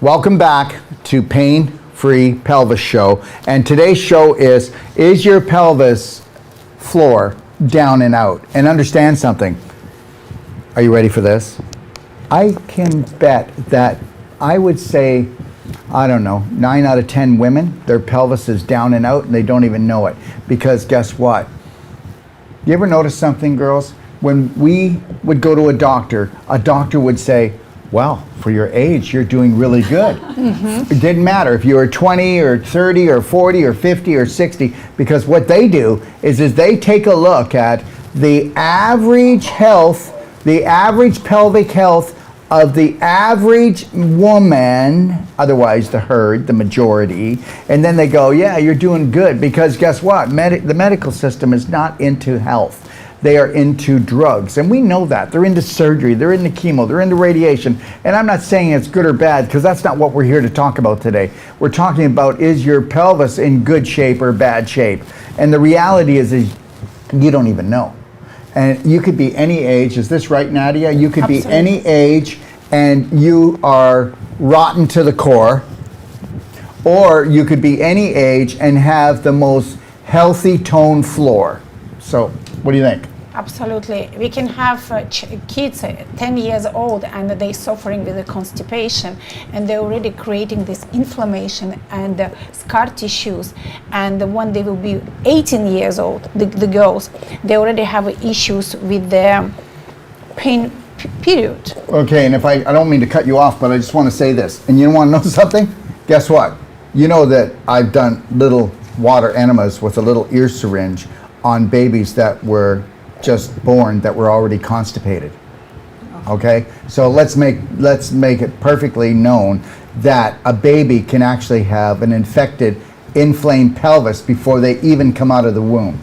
Welcome back to Pain-Free Pelvis Show. And today's show is your pelvis floor down and out? And understand something. Are you ready for this? I can bet that I would say, I don't know, 9 out of 10 women, their pelvis is down and out and they don't even know it. Because guess what? You ever notice something, girls? When we would go to a doctor would say, well, for your age, you're doing really good. It didn't matter if you were 20 or 30 or 40 or 50 or 60, because what they do is they take a look at the average health, the average pelvic health of the average woman, otherwise the herd, the majority, and then they go, yeah, you're doing good, because guess what? The medical system is not into health. They are into drugs, and we know that. They're into surgery, they're into chemo, they're into radiation, and I'm not saying it's good or bad, because that's not what we're here to talk about today. We're talking about, is your pelvis in good shape or bad shape? And the reality is you don't even know. And you could be any age. Is this right, Nadia? You could Absolutely. be any age, and you are rotten to the core, or you could be any age and have the most healthy toned floor. So, what do you think? Absolutely. We can have kids 10 years old and they're suffering with the constipation, and they're already creating this inflammation and scar tissues. And when they will be 18 years old, the girls, they already have issues with their pain period. Okay, and if I don't mean to cut you off, but I just want to say this. And you want to know something? Guess what? You know that I've done little water enemas with a little ear syringe on babies that were just born that were already constipated. Okay, so let's make it perfectly known that a baby can actually have an infected, inflamed pelvis before they even come out of the womb.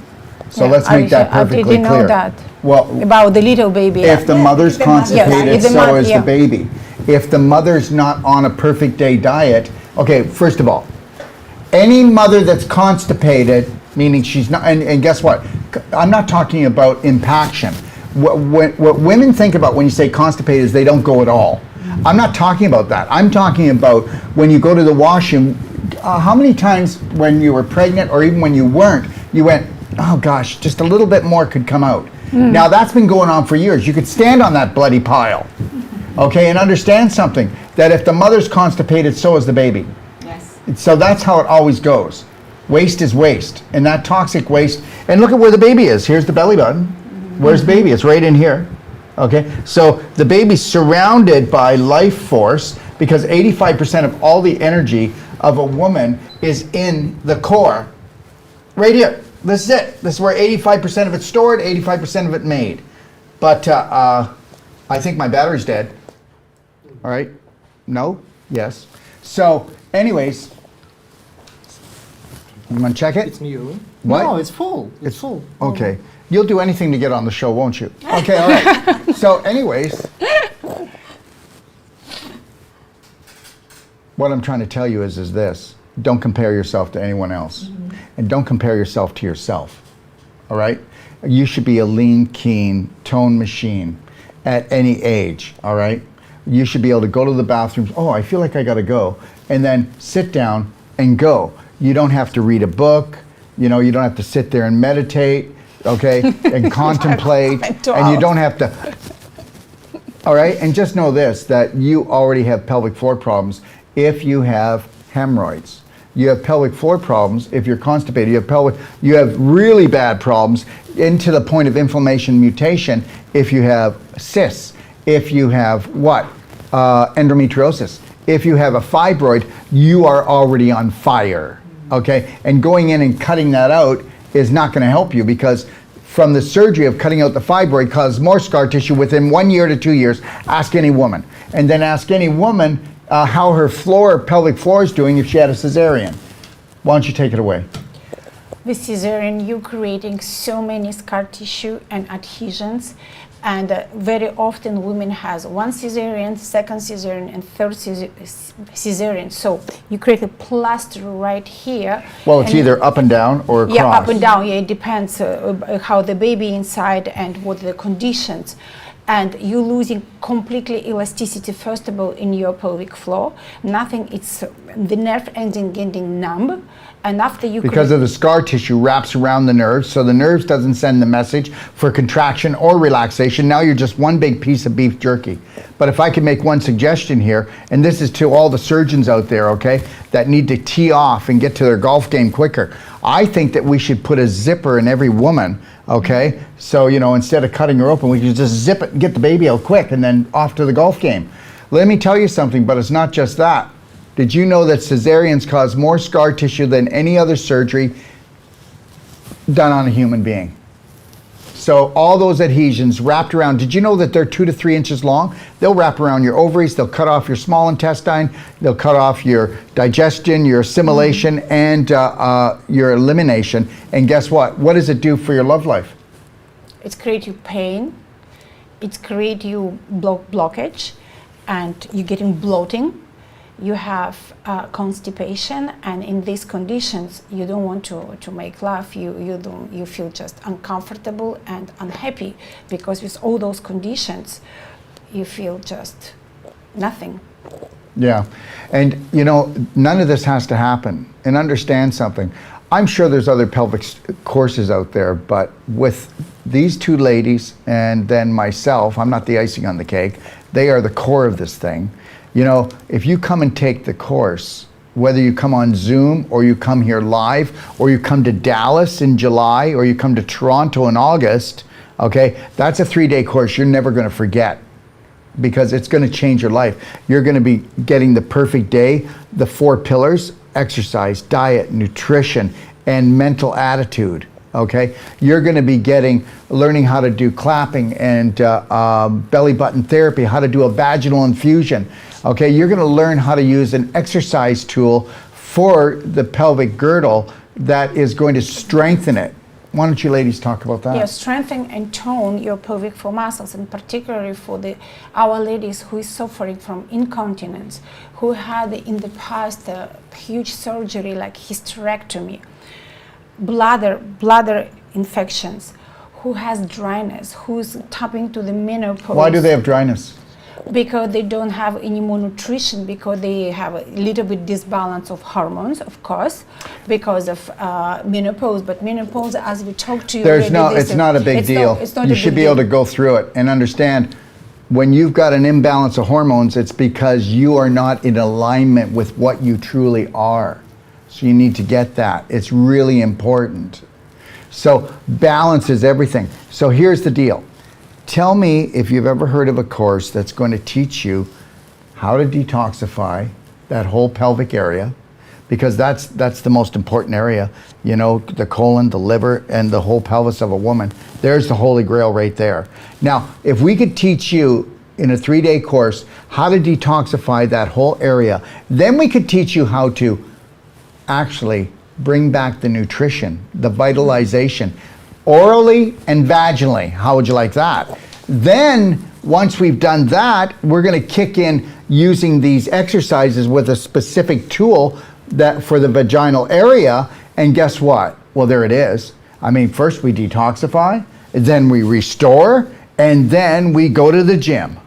So let's make that perfectly clear. I didn't know that. Well, about the little baby. If the mother's constipated, so is yeah. the baby. If the mother's not on a perfect day diet, okay, first of all, any mother that's constipated, meaning she's not, and guess what? I'm not talking about impaction. What women think about when you say constipated is they don't go at all. I'm not talking about that. I'm talking about when you go to the washroom, how many times when you were pregnant or even when you weren't, you went, oh gosh, just a little bit more could come out. Now that's been going on for years. You could stand on that bloody pile, okay, and understand something, that if the mother's constipated, so is the baby. Yes. So that's how it always goes. Waste is waste, and that toxic waste, and look at where the baby is. Here's the belly button. Where's the baby? It's right in here. Okay, so the baby's surrounded by life force, because 85% of all the energy of a woman is in the core. Right here. This is it. This is where 85% of it's stored, 85% of it made. But I think my battery's dead. All right? No? Yes. So, anyways, you want to check it? It's new. What? No, it's full. It's full. Okay. You'll do anything to get on the show, won't you? Okay, all right. So, anyways, what I'm trying to tell you is this. Don't compare yourself to anyone else. And don't compare yourself to yourself. All right? You should be a lean, keen, toned machine at any age. All right? You should be able to go to the bathroom. Oh, I feel like I got to go. And then sit down and go. You don't have to read a book. You know, you don't have to sit there and meditate, okay, and contemplate. And you don't have to. All right? And just know this, that you already have pelvic floor problems if you have hemorrhoids. You have pelvic floor problems if you're constipated. You have really bad problems into the point of inflammation mutation if you have cysts, if you have endometriosis. If you have a fibroid, you are already on fire, okay? And going in and cutting that out is not going to help you, because from the surgery of cutting out the fibroid causes more scar tissue within 1 year to 2 years. Ask any woman. And then ask any woman how her pelvic floor is doing if she had a cesarean. Why don't you take it away? With cesarean, you're creating so many scar tissue and adhesions, and very often women has one cesarean, second cesarean, and third cesarean. So you create a plaster right here. Well, it's either up and down or across. Yeah, up and down. Yeah, it depends how the baby inside and what the conditions. and you're losing completely elasticity, first of all, in your pelvic floor. Nothing, it's the nerve ending getting numb. And after you because of the scar tissue wraps around the nerves, so the nerves doesn't send the message for contraction or relaxation. Now you're just one big piece of beef jerky. But if I could make one suggestion here, and this is to all the surgeons out there, okay, that need to tee off and get to their golf game quicker, I think that we should put a zipper in every woman, okay? So, you know, instead of cutting her open, we can just zip it and get the baby out quick and then off to the golf game. Let me tell you something, but it's not just that. Did you know that cesareans cause more scar tissue than any other surgery done on a human being? So all those adhesions wrapped around, did you know that they're 2 to 3 inches long? They'll wrap around your ovaries, they'll cut off your small intestine, they'll cut off your digestion, your assimilation, and your elimination. And guess what? What does it do for your love life? It's create you pain, it's create you blockage, and you're getting bloating. You have constipation, and in these conditions, you don't want to make love. You feel just uncomfortable and unhappy, because with all those conditions, you feel just nothing. Yeah, and you know, none of this has to happen. And understand something. I'm sure there's other pelvic courses out there, but with these two ladies and then myself, I'm not the icing on the cake. They are the core of this thing. You know, if you come and take the course, whether you come on Zoom or you come here live or you come to Dallas in July or you come to Toronto in August, okay, that's a 3-day course you're never going to forget, because it's going to change your life. You're going to be getting the perfect day, the 4 pillars: exercise, diet, nutrition, and mental attitude. Okay, you're going to be learning how to do clapping and belly button therapy, how to do a vaginal infusion. Okay, you're going to learn how to use an exercise tool for the pelvic girdle that is going to strengthen it. Why don't you ladies talk about that? Yeah, strengthen and tone your pelvic floor muscles, and particularly for our ladies who is suffering from incontinence, who had in the past a huge surgery like hysterectomy, bladder infections, who has dryness, who's tapping to the menopause. Why do they have dryness? Because they don't have any more nutrition, because they have a little bit disbalance of hormones, of course, because of menopause. But menopause, as we talked to you, it's not a big deal. You should be able to go through it and understand, when you've got an imbalance of hormones, it's because you are not in alignment with what you truly are. So you need to get that. It's really important. So balance is everything. So here's the deal. Tell me if you've ever heard of a course that's going to teach you how to detoxify that whole pelvic area, because that's the most important area. You know, the colon, the liver, and the whole pelvis of a woman. There's the holy grail right there. Now, if we could teach you in a 3-day course how to detoxify that whole area, then we could teach you how to actually bring back the nutrition, the vitalization, orally and vaginally. How would you like that? Then, once we've done that, we're going to kick in using these exercises with a specific tool that for the vaginal area. And guess what? Well, there it is. I mean, first we detoxify, then we restore, and then we go to the gym.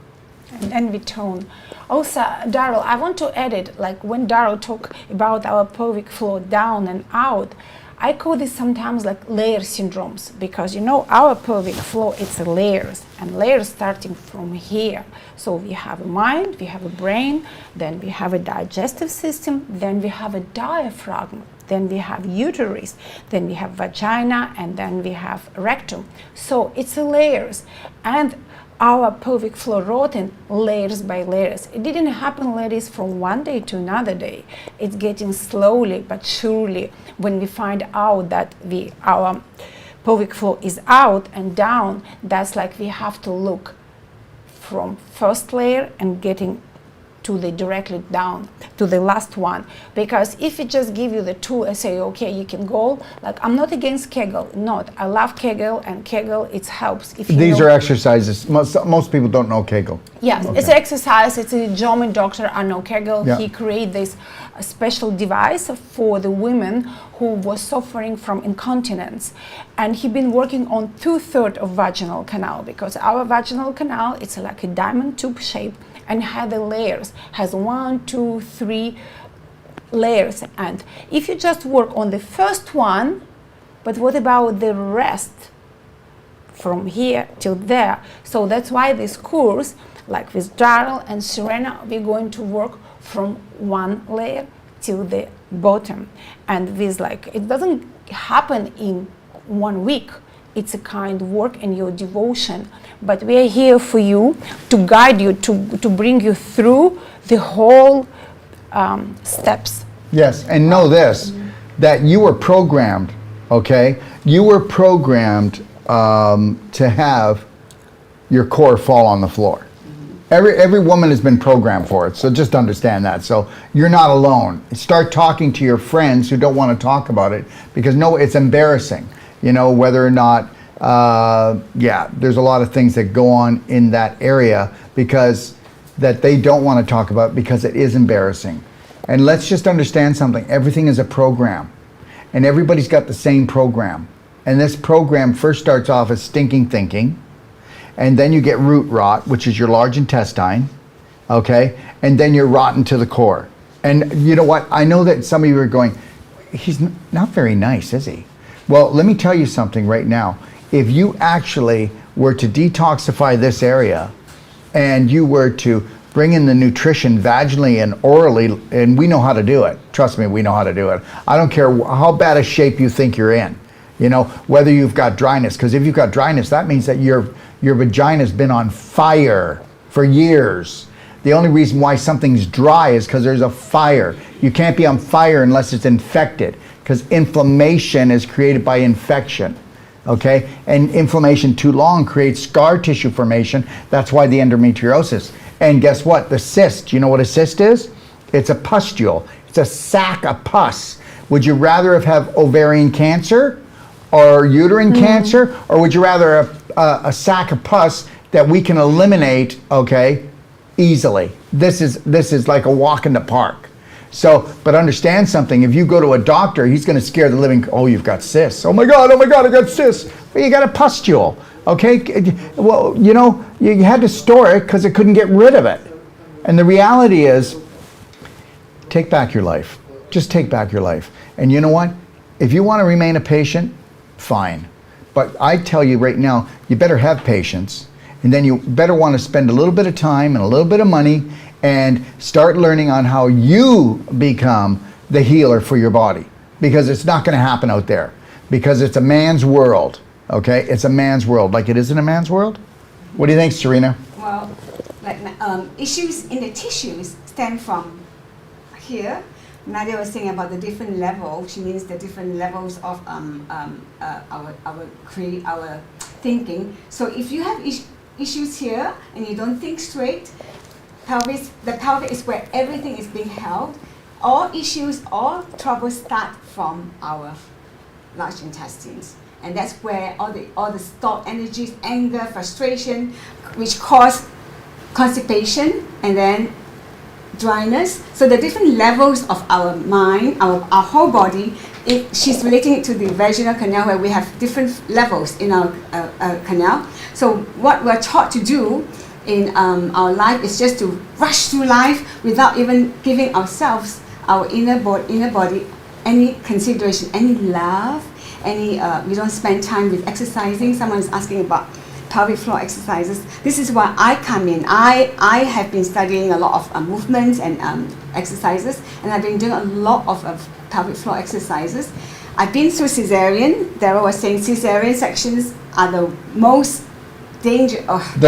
And then we tone. Also, Daryl, I want to add it, like when Daryl talked about our pelvic floor down and out, I call this sometimes like layer syndromes, because you know our pelvic floor, it's layers, and layers starting from here. So we have a mind, we have a brain, then we have a digestive system, then we have a diaphragm, then we have uterus, then we have vagina, and then we have rectum. So it's layers, and our pelvic floor rotten layers by layers. It didn't happen, ladies, from one day to another day. It's getting slowly but surely. When we find out that our pelvic floor is out and down, that's like we have to look from first layer and getting to the directly down to the last one. Because if it just give you the two and say, okay, you can go, like I'm not against Kegel, not. I love Kegel, and Kegel, it helps. If you These know, are exercises. Most people don't know Kegel. yes, Okay. it's exercise. It's a German doctor, Arno Kegel. Yeah. He created this special device for the women who was suffering from incontinence. And he been working on 2/3 of vaginal canal, because our vaginal canal, it's like a diamond tube shape and had the layers, has 1, 2, 3 layers. And if you just work on the first one, but what about the rest? From here till there. So that's why this course, like with Daryl and Serena, we're going to work from one layer till the bottom. And with like, it doesn't happen in 1 week. It's a kind of work and your devotion. But we are here for you, to guide you, to bring you through the whole steps. Yes, and know this, that you were programmed, okay? You were programmed to have your core fall on the floor. Every woman has been programmed for it, so just understand that. So you're not alone. Start talking to your friends who don't want to talk about it, because no, it's embarrassing. You know, whether or not, there's a lot of things that go on in that area because that they don't want to talk about, because it is embarrassing. And let's just understand something. Everything is a program, and everybody's got the same program. And this program first starts off as stinking thinking, and then you get root rot, which is your large intestine, okay? And then you're rotten to the core. And you know what? I know that some of you are going, he's not very nice, is he? Well, let me tell you something right now. If you actually were to detoxify this area, and you were to bring in the nutrition vaginally and orally, and we know how to do it. Trust me, we know how to do it. I don't care how bad a shape you think you're in. You know, whether you've got dryness, because if you've got dryness, that means that your vagina's been on fire for years. The only reason why something's dry is because there's a fire. You can't be on fire unless it's infected, because inflammation is created by infection, okay? And inflammation too long creates scar tissue formation. That's why the endometriosis. And guess what? The cyst, you know what a cyst is? It's a pustule. It's a sac of pus. Would you rather have ovarian cancer or uterine cancer, or would you rather a sac of pus that we can eliminate, okay, easily? This is like a walk in the park. So, but understand something. If you go to a doctor, he's going to scare the living. Oh, you've got cysts. Oh my God, I got cysts. Well, you got a pustule. Okay. Well, you know, you had to store it because it couldn't get rid of it. And the reality is, take back your life. Just take back your life. And you know what? If you want to remain a patient, fine. But I tell you right now, you better have patience, and then you better want to spend a little bit of time and a little bit of money and start learning on how you become the healer for your body, because it's not going to happen out there, because it's a man's world, okay? It's a man's world, like it is in a man's world. What do you think, Serena? Well, like issues in the tissues stem from here. Nadia was saying about the different levels. She means the different levels of our thinking. So if you have issues here and you don't think straight, the pelvic is where everything is being held. All issues, all troubles start from our large intestines, and that's where all the stored energies, anger, frustration, which cause constipation and then dryness. So the different levels of our mind, our whole body, she's relating it to the vaginal canal, where we have different levels in our canal. So what we're taught to do in our life is just to rush through life without even giving ourselves, our inner body, any consideration, any love, any. We don't spend time with exercising. Someone is asking about pelvic floor exercises. This is why I come in. I have been studying a lot of movements and exercises, and I've been doing a lot of pelvic floor exercises. I've been through cesarean. Daryl was saying cesarean sections are the most they're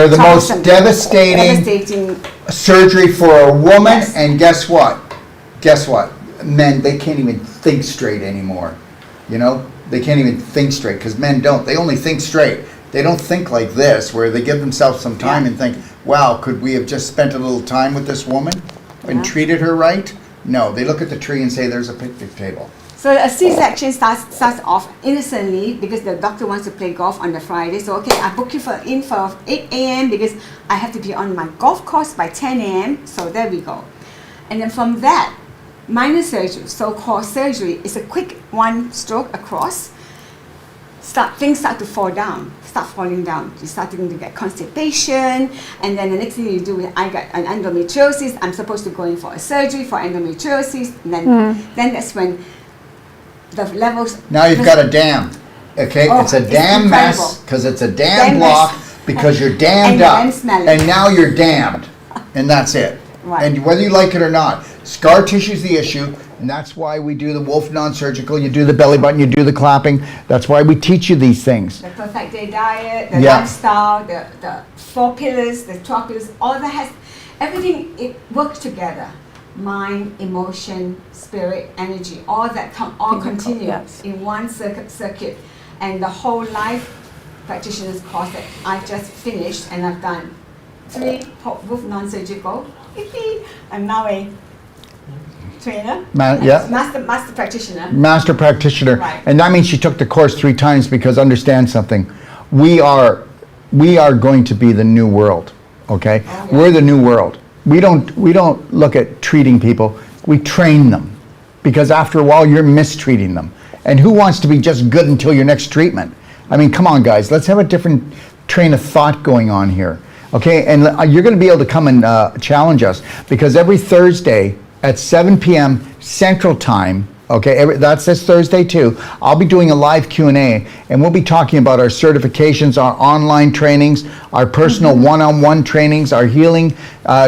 the most devastating surgery for a woman. Yes. And guess what? Men, they can't even think straight anymore. You know, they can't even think straight, because men don't. They only think straight. They don't think like this, where they give themselves some time and think, wow, could we have just spent a little time with this woman? and treated her right? No, they look at the tree and say, there's a picnic table. So a C-section starts off innocently because the doctor wants to play golf on the Friday. So okay, I book you in for 8 a.m. because I have to be on my golf course by 10 a.m. So there we go. And then from that, minor surgery, so-called surgery, is a quick one stroke across. Things start to fall down, start falling down. You're starting to get constipation, and then the next thing you do is, I got an endometriosis. I'm supposed to go in for a surgery for endometriosis, and then that's when the levels. Now you've got a dam. Okay, Oh, it's a it's damn mess incredible. because it's a Damn damn mess. block because you're dammed And up, then smelling. and now you're damned, and that's it. Right. And whether you like it or not, scar tissue is the issue, and that's why we do the wolf non-surgical. You do the belly button, you do the clapping. That's why we teach you these things. The perfect day diet, the Yeah. lifestyle, the 4 pillars, the 12 pillars, all that has everything. It works together. Mind, emotion, spirit, energy, all that all continue yes. in one circuit. And the whole life practitioner's course that I just finished, and I've done 3 wolf non-surgical. I'm now a trainer, Yeah. master practitioner. Master practitioner, Right. and that means she took the course 3 times because understand something, we are going to be the new world, okay? Oh, yeah. We're the new world. We don't look at treating people, we train them, because after a while you're mistreating them. And who wants to be just good until your next treatment? I mean, come on guys, let's have a different train of thought going on here, okay? And you're going to be able to come and challenge us, because every Thursday at 7 p.m. Central Time, okay, that's this Thursday too, I'll be doing a live Q&A, and we'll be talking about our certifications, our online trainings, our personal one-on-one trainings, our healing,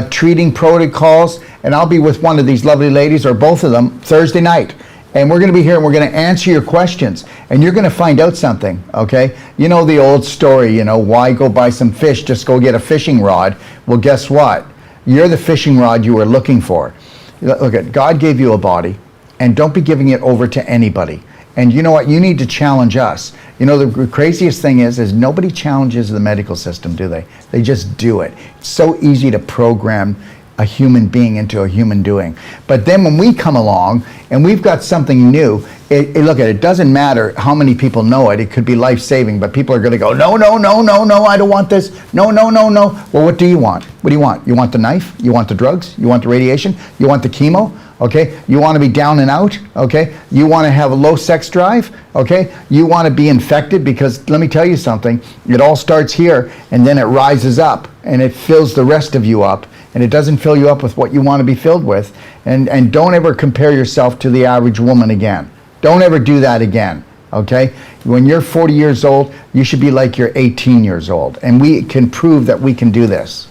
treating protocols, and I'll be with one of these lovely ladies, or both of them, Thursday night. And we're going to be here and we're going to answer your questions, and you're going to find out something, okay? You know the old story, you know, why go buy some fish, just go get a fishing rod. Well, guess what? You're the fishing rod you were looking for. Look at, God gave you a body, and don't be giving it over to anybody. And you know what? You need to challenge us. You know, the craziest thing is nobody challenges the medical system, do they? They just do it. It's so easy to program a human being into a human doing. But then when we come along and we've got something new, look at it, doesn't matter how many people know it. It could be life-saving, but people are going to go, no, no, no, no, no, I don't want this. No, no, no, no. Well, what do you want? What do you want? You want the knife? You want the drugs? You want the radiation? You want the chemo? Okay? You want to be down and out? Okay? You want to have a low sex drive? Okay? You want to be infected? Because let me tell you something, it all starts here, and then it rises up, and it fills the rest of you up, and it doesn't fill you up with what you want to be filled with. And don't ever compare yourself to the average woman again. Don't ever do that again, okay? When you're 40 years old, you should be like you're 18 years old, and we can prove that we can do this.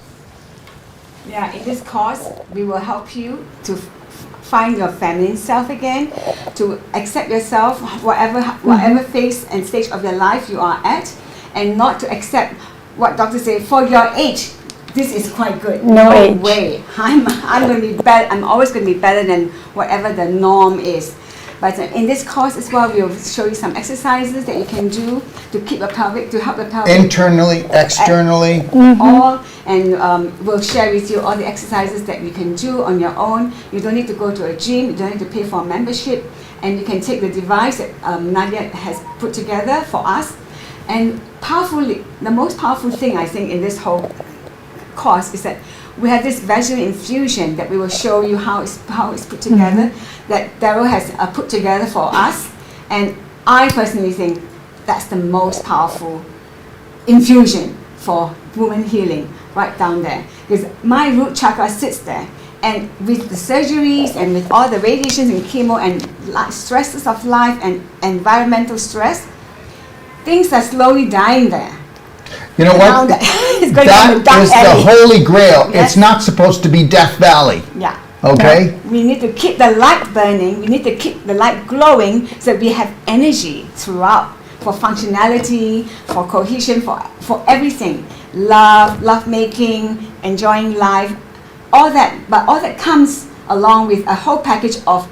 Yeah, in this course, we will help you to find your feminine self again, to accept yourself, whatever phase and stage of your life you are at, and not to accept what doctors say, for your age, this is quite good. No age. way. I'm going to be better. I'm always going to be better than whatever the norm is. But in this course as well, we'll show you some exercises that you can do to keep your pelvic, to help the pelvic. Internally, externally. All, and we'll share with you all the exercises that you can do on your own. You don't need to go to a gym. You don't need to pay for a membership. And you can take the device that Nadia has put together for us. And powerfully, the most powerful thing I think in this whole course is that we have this vaginal infusion that we will show you how it's put together, that Daryl has put together for us. And I personally think that's the most powerful infusion for woman healing, right down there. Because my root chakra sits there. And with the surgeries and with all the radiations and chemo and stresses of life and environmental stress, things are slowly dying there. You know what? It's going down the dark That is alley. the holy grail. Yes. It's not supposed to be Death Valley. Yeah. Okay? We need to keep the light burning. We need to keep the light glowing so that we have energy throughout for functionality, for cohesion, for everything. Love making, enjoying life, all that. But all that comes along with a whole package of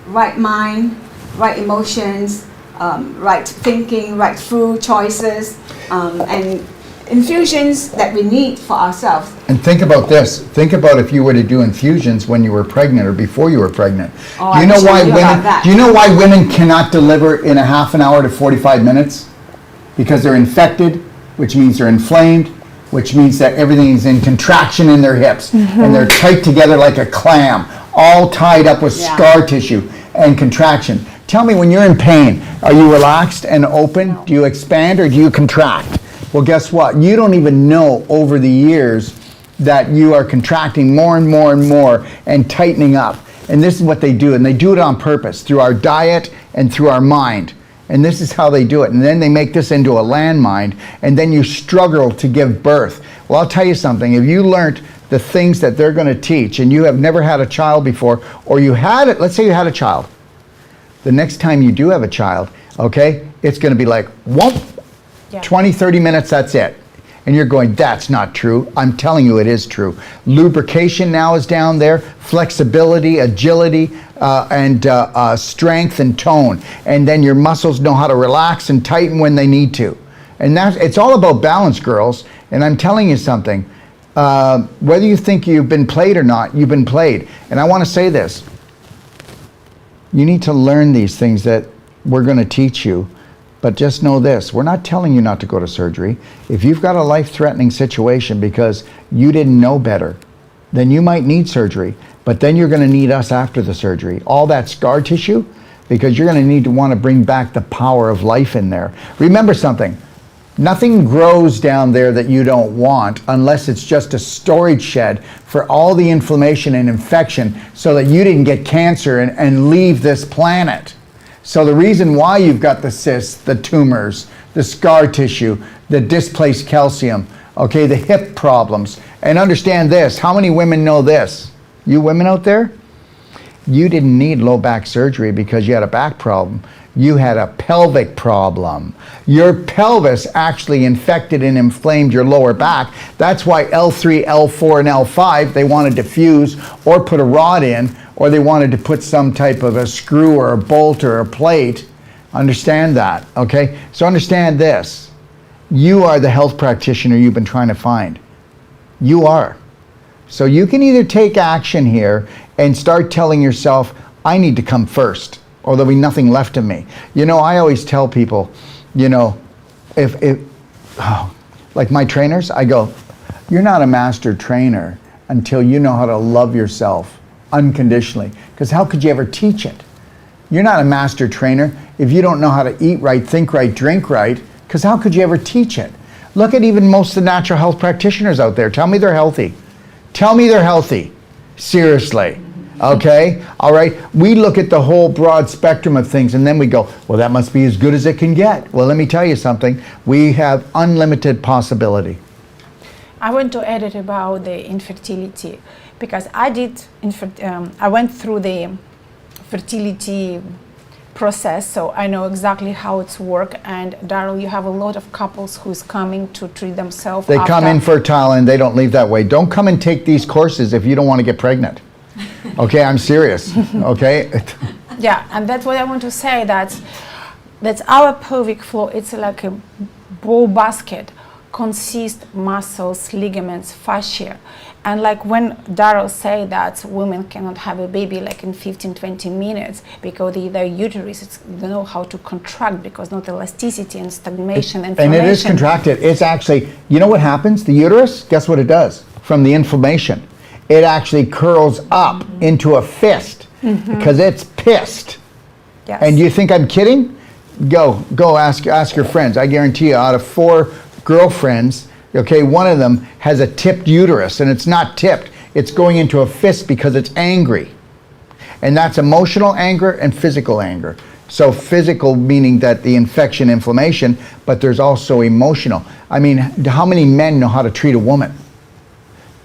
right mind, right emotions, right thinking, right food choices, and infusions that we need for ourselves. And think about this. Think about if you were to do infusions when you were pregnant or before you were pregnant. Oh, Do you know I'm why telling you about women? that. Do you know why women cannot deliver in a half an hour to 45 minutes? Because they're infected, which means they're inflamed, which means that everything is in contraction in their hips, and they're tight together like a clam, all tied up with Yeah. scar tissue and contraction. Tell me, when you're in pain, are you relaxed and open? No. Do you expand or do you contract? Well, guess what? You don't even know over the years that you are contracting more and more and more and tightening up. And this is what they do, and they do it on purpose through our diet and through our mind. And this is how they do it. And then they make this into a landmine, and then you struggle to give birth. Well, I'll tell you something. If you learned the things that they're going to teach, and you have never had a child before, or you had it, let's say you had a child. The next time you do have a child, okay, it's going to be like, whoop, Yeah. 20, 30 minutes, that's it. And you're going, that's not true. I'm telling you it is true. Lubrication now is down there, flexibility, agility, and strength and tone. And then your muscles know how to relax and tighten when they need to. And it's all about balance, girls. And I'm telling you something. Whether you think you've been played or not, you've been played. And I want to say this. You need to learn these things that we're going to teach you. But just know this, we're not telling you not to go to surgery. If you've got a life-threatening situation because you didn't know better, then you might need surgery. But then you're going to need us after the surgery. All that scar tissue, because you're going to need to want to bring back the power of life in there. Remember something, nothing grows down there that you don't want unless it's just a storage shed for all the inflammation and infection so that you didn't get cancer and leave this planet. So the reason why you've got the cysts, the tumors, the scar tissue, the displaced calcium, okay, the hip problems, and understand this, how many women know this? You women out there, you didn't need low back surgery because you had a back problem. You had a pelvic problem. Your pelvis actually infected and inflamed your lower back. That's why L3, L4, and L5, they wanted to fuse or put a rod in, or they wanted to put some type of a screw or a bolt or a plate. Understand that, okay? So understand this. You are the health practitioner you've been trying to find. You are. So you can either take action here and start telling yourself, I need to come first, or there'll be nothing left of me. You know, I always tell people, you know, like my trainers, I go, you're not a master trainer until you know how to love yourself unconditionally, because how could you ever teach it? You're not a master trainer if you don't know how to eat right, think right, drink right, because how could you ever teach it? Look at even most of the natural health practitioners out there. Tell me they're healthy. Tell me they're healthy. Seriously. Okay? All right? We look at the whole broad spectrum of things and then we go, well, that must be as good as it can get. Well, let me tell you something. We have unlimited possibility. I want to add it about the infertility, because I went through the fertility process, so I know exactly how it's work. And Daryl, you have a lot of couples who's coming to treat themselves. They come infertile and they don't leave that way. Don't come and take these courses if you don't want to get pregnant. Okay, I'm serious. Okay. Yeah, and that's what I want to say. That's our pelvic floor. It's like a ball basket, consists muscles, ligaments, fascia. And like when Daryl say that women cannot have a baby like in 15-20 minutes because their uterus don't know how to contract, because not elasticity and stagnation and it is contracted. It's actually, you know what happens? The uterus, guess what it does? From the inflammation, it actually curls up into a fist because it's pissed. Yes. And you think I'm kidding? Go ask your friends. I guarantee you, out of 4 girlfriends, okay, one of them has a tipped uterus, and it's not tipped. It's going into a fist because it's angry. And that's emotional anger and physical anger. So physical meaning that the infection, inflammation, but there's also emotional. I mean, how many men know how to treat a woman?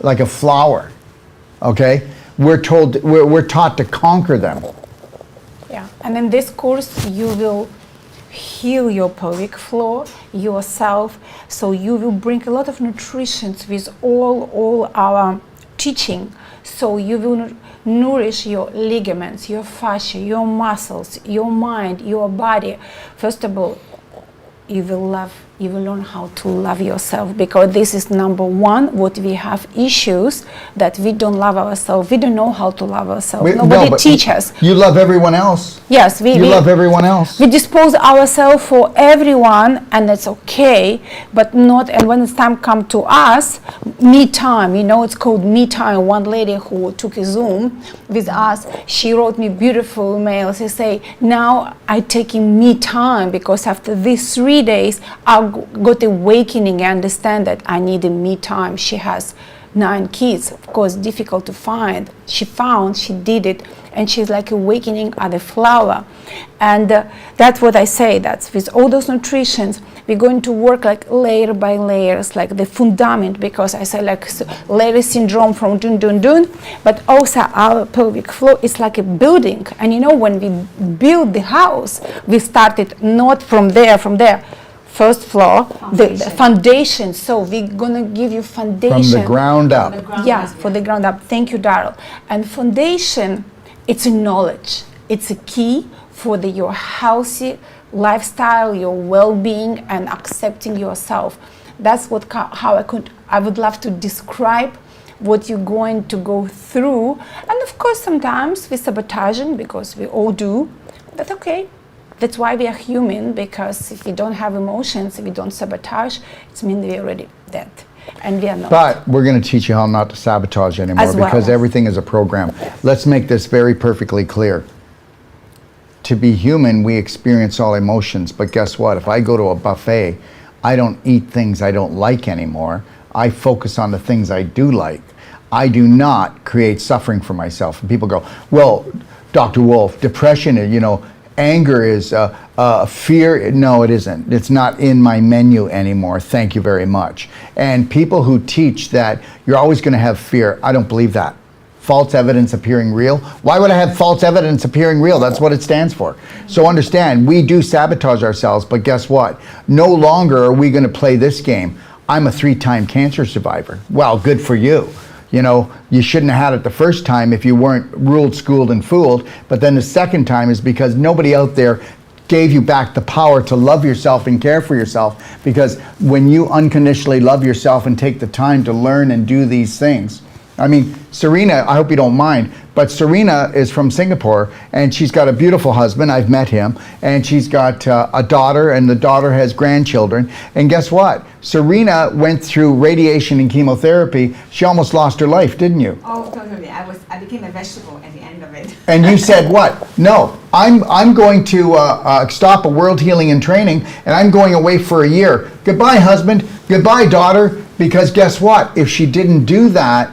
Like a flower, okay? We're taught to conquer them. Yeah, and in this course you will heal your pelvic floor yourself, so you will bring a lot of nutrition with all our teaching, so you will nourish your ligaments, your fascia, your muscles, your mind, your body. First of all, you will love you will learn how to love yourself, because this is number one. What we have issues that we don't love ourselves. We don't know how to love ourselves. Nobody teaches us. You love everyone else. Yes, we love everyone else. We dispose ourselves for everyone, and that's okay, but not. And when it's time come to us, me time. It's called me time. One lady who took a Zoom with us, she wrote me beautiful email. She say, now I taking me time, because after these 3 days, I got awakening. I understand that I need a me time. She has 9 kids, of course, difficult to find. She did it, and she's like awakening at the flower. And that's what I say, that's with all those nutritions, we're going to work like layer by layers, like the fundament, because I say like layer syndrome from dun, but also our pelvic floor is like a building. And when we build the house, we started not from there, first floor, the foundation. So we're gonna give you foundation. From the ground up. Yes, for the ground up. Thank you, Daryl. And foundation, it's a knowledge. It's a key for your healthy lifestyle, your well-being, and accepting yourself. That's how I would love to describe what you're going to go through. And of course, sometimes we're sabotaging, because we all do. That's okay. That's why we are human, because if we don't have emotions, if we don't sabotage, it means we're already dead. And we are not. But we're going to teach you how not to sabotage anymore, because everything is a program. Let's make this very perfectly clear. To be human, we experience all emotions. But guess what? If I go to a buffet, I don't eat things I don't like anymore. I focus on the things I do like. I do not create suffering for myself. And people go, well, Dr. Wolf, depression, anger is fear. No, it isn't. It's not in my menu anymore. Thank you very much. And people who teach that you're always going to have fear, I don't believe that. False evidence appearing real. Why would I have false evidence appearing real? That's what it stands for. So understand, we do sabotage ourselves, but guess what? No longer are we going to play this game. I'm a 3-time cancer survivor. Well, good for you. You shouldn't have had it the first time if you weren't ruled, schooled, and fooled. But then the second time is because nobody out there gave you back the power to love yourself and care for yourself. Because when you unconditionally love yourself and take the time to learn and do these things, I mean, Serena, I hope you don't mind, but Serena is from Singapore, and she's got a beautiful husband. I've met him, and she's got a daughter, and the daughter has grandchildren. And guess what? Serena went through radiation and chemotherapy. She almost lost her life, didn't you? Oh, totally. I became a vegetable at the end of it. And you said what? No, I'm going to Ixtapa World Healing and Training, and I'm going away for a year. Goodbye, husband. Goodbye, daughter. Because guess what? If she didn't do that,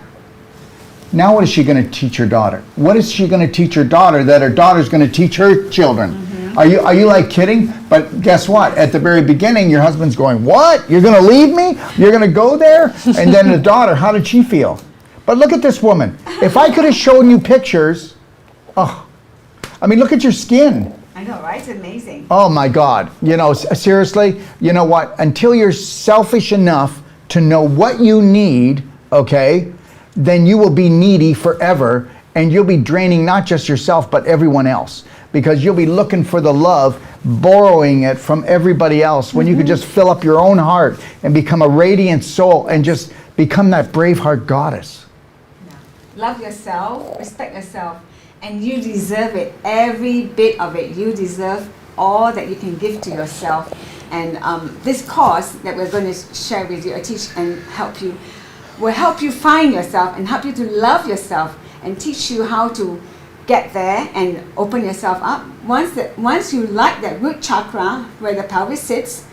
now what is she going to teach her daughter? What is she going to teach her daughter that her daughter's going to teach her children? Mm-hmm. Are you like kidding? But guess what? At the very beginning, your husband's going, what? You're going to leave me? You're going to go there? And then the daughter, how did she feel? But look at this woman. If I could have shown you pictures, look at your skin. I know, right? It's amazing. Oh my God. Seriously, you know what? Until you're selfish enough to know what you need, okay, then you will be needy forever, and you'll be draining not just yourself, but everyone else. Because you'll be looking for the love, borrowing it from everybody else, when you could just fill up your own heart and become a radiant soul and just become that brave heart goddess. Yeah. Love yourself, respect yourself, and you deserve it. Every bit of it. You deserve all that you can give to yourself. And this course that we're going to share with you, teach and help you, will help you find yourself and help you to love yourself and teach you how to get there and open yourself up. Once you like that root chakra where the pelvis sits,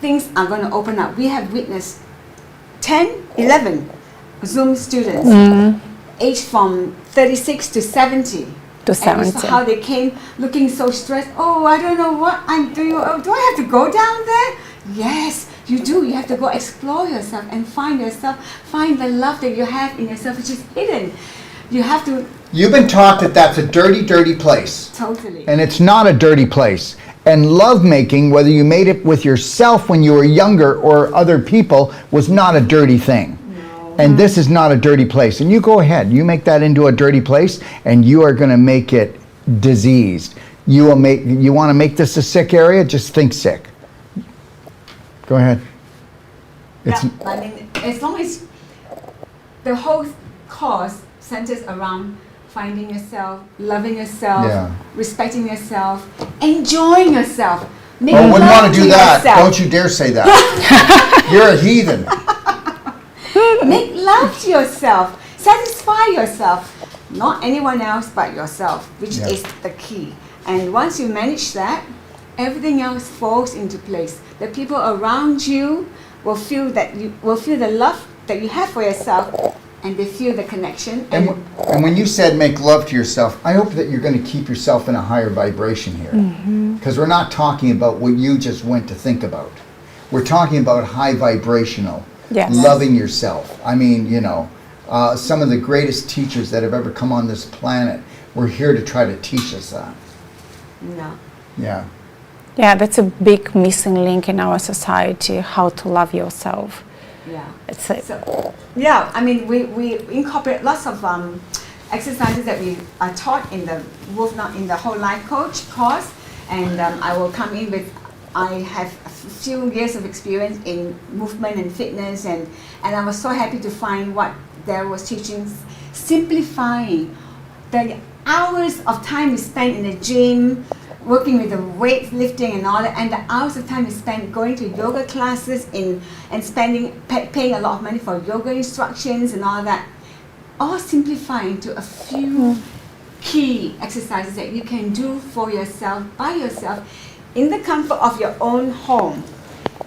things are going to open up. We have witnessed 10, 11 Zoom students aged from 36 to 70. To 70. And we saw how they came looking so stressed. Oh, I don't know what I'm doing. Oh, do I have to go down there? Yes. You do. You have to go explore yourself and find yourself. Find the love that you have in yourself, which is hidden. You have to. You've been taught that that's a dirty, dirty place. Totally. And it's not a dirty place. And lovemaking, whether you made it with yourself when you were younger or other people, was not a dirty thing. No. And this is not a dirty place. And you go ahead. You make that into a dirty place, and you are going to make it diseased. You want to make this a sick area? Just think sick. Go ahead. It's, Yeah, I mean, as long as the whole course centers around finding yourself, loving yourself, Yeah. respecting yourself, enjoying yourself. Make Oh, I wouldn't love want to do to that. yourself. Don't you dare say that. You're a heathen. Make love to yourself. Satisfy yourself. Not anyone else but yourself, which Yeah. is the key. And once you manage that, everything else falls into place. The people around you will feel the love that you have for yourself, and they feel the connection. And when you said make love to yourself, I hope that you're going to keep yourself in a higher vibration here. Because we're not talking about what you just went to think about. We're talking about high vibrational, Yes. loving yourself. I mean, you know, some of the greatest teachers that have ever come on this planet were here to try to teach us that. No. Yeah. Yeah, that's a big missing link in our society, how to love yourself. Yeah. It's a, So, yeah, I mean, we incorporate lots of exercises that we are taught in the in the whole life coach course, and I will come in with. I have a few years of experience in movement and fitness, and I was so happy to find what there was teaching, simplifying the hours of time we spent in the gym, working with the weight lifting and all that, and the hours of time we spent going to yoga classes and paying a lot of money for yoga instructions and all that, all simplifying to a few key exercises that you can do for yourself, by yourself, in the comfort of your own home.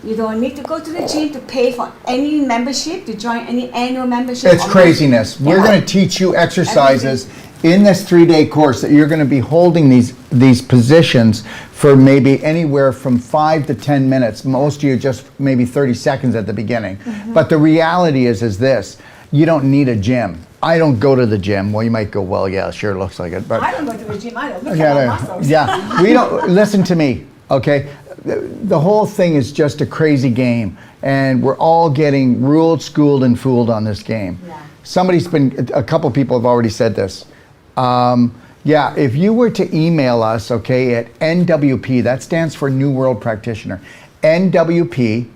You don't need to go to the gym to pay for any membership, to join any annual membership. It's craziness. We're going to teach you exercises in this 3-day course that you're going to be holding these positions for maybe anywhere from 5 to 10 minutes. Most of you just maybe 30 seconds at the beginning. But the reality is this: you don't need a gym. I don't go to the gym. Well, you might go, well, yeah, sure, it looks like it. But I don't go to the gym either. Look at my muscles. yeah, we don't. Listen to me, okay? The whole thing is just a crazy game, and we're all getting ruled, schooled, and fooled on this game. Yeah. A couple people have already said this. Yeah, if you were to email us, okay, at NWP, that stands for New World Practitioner, NWP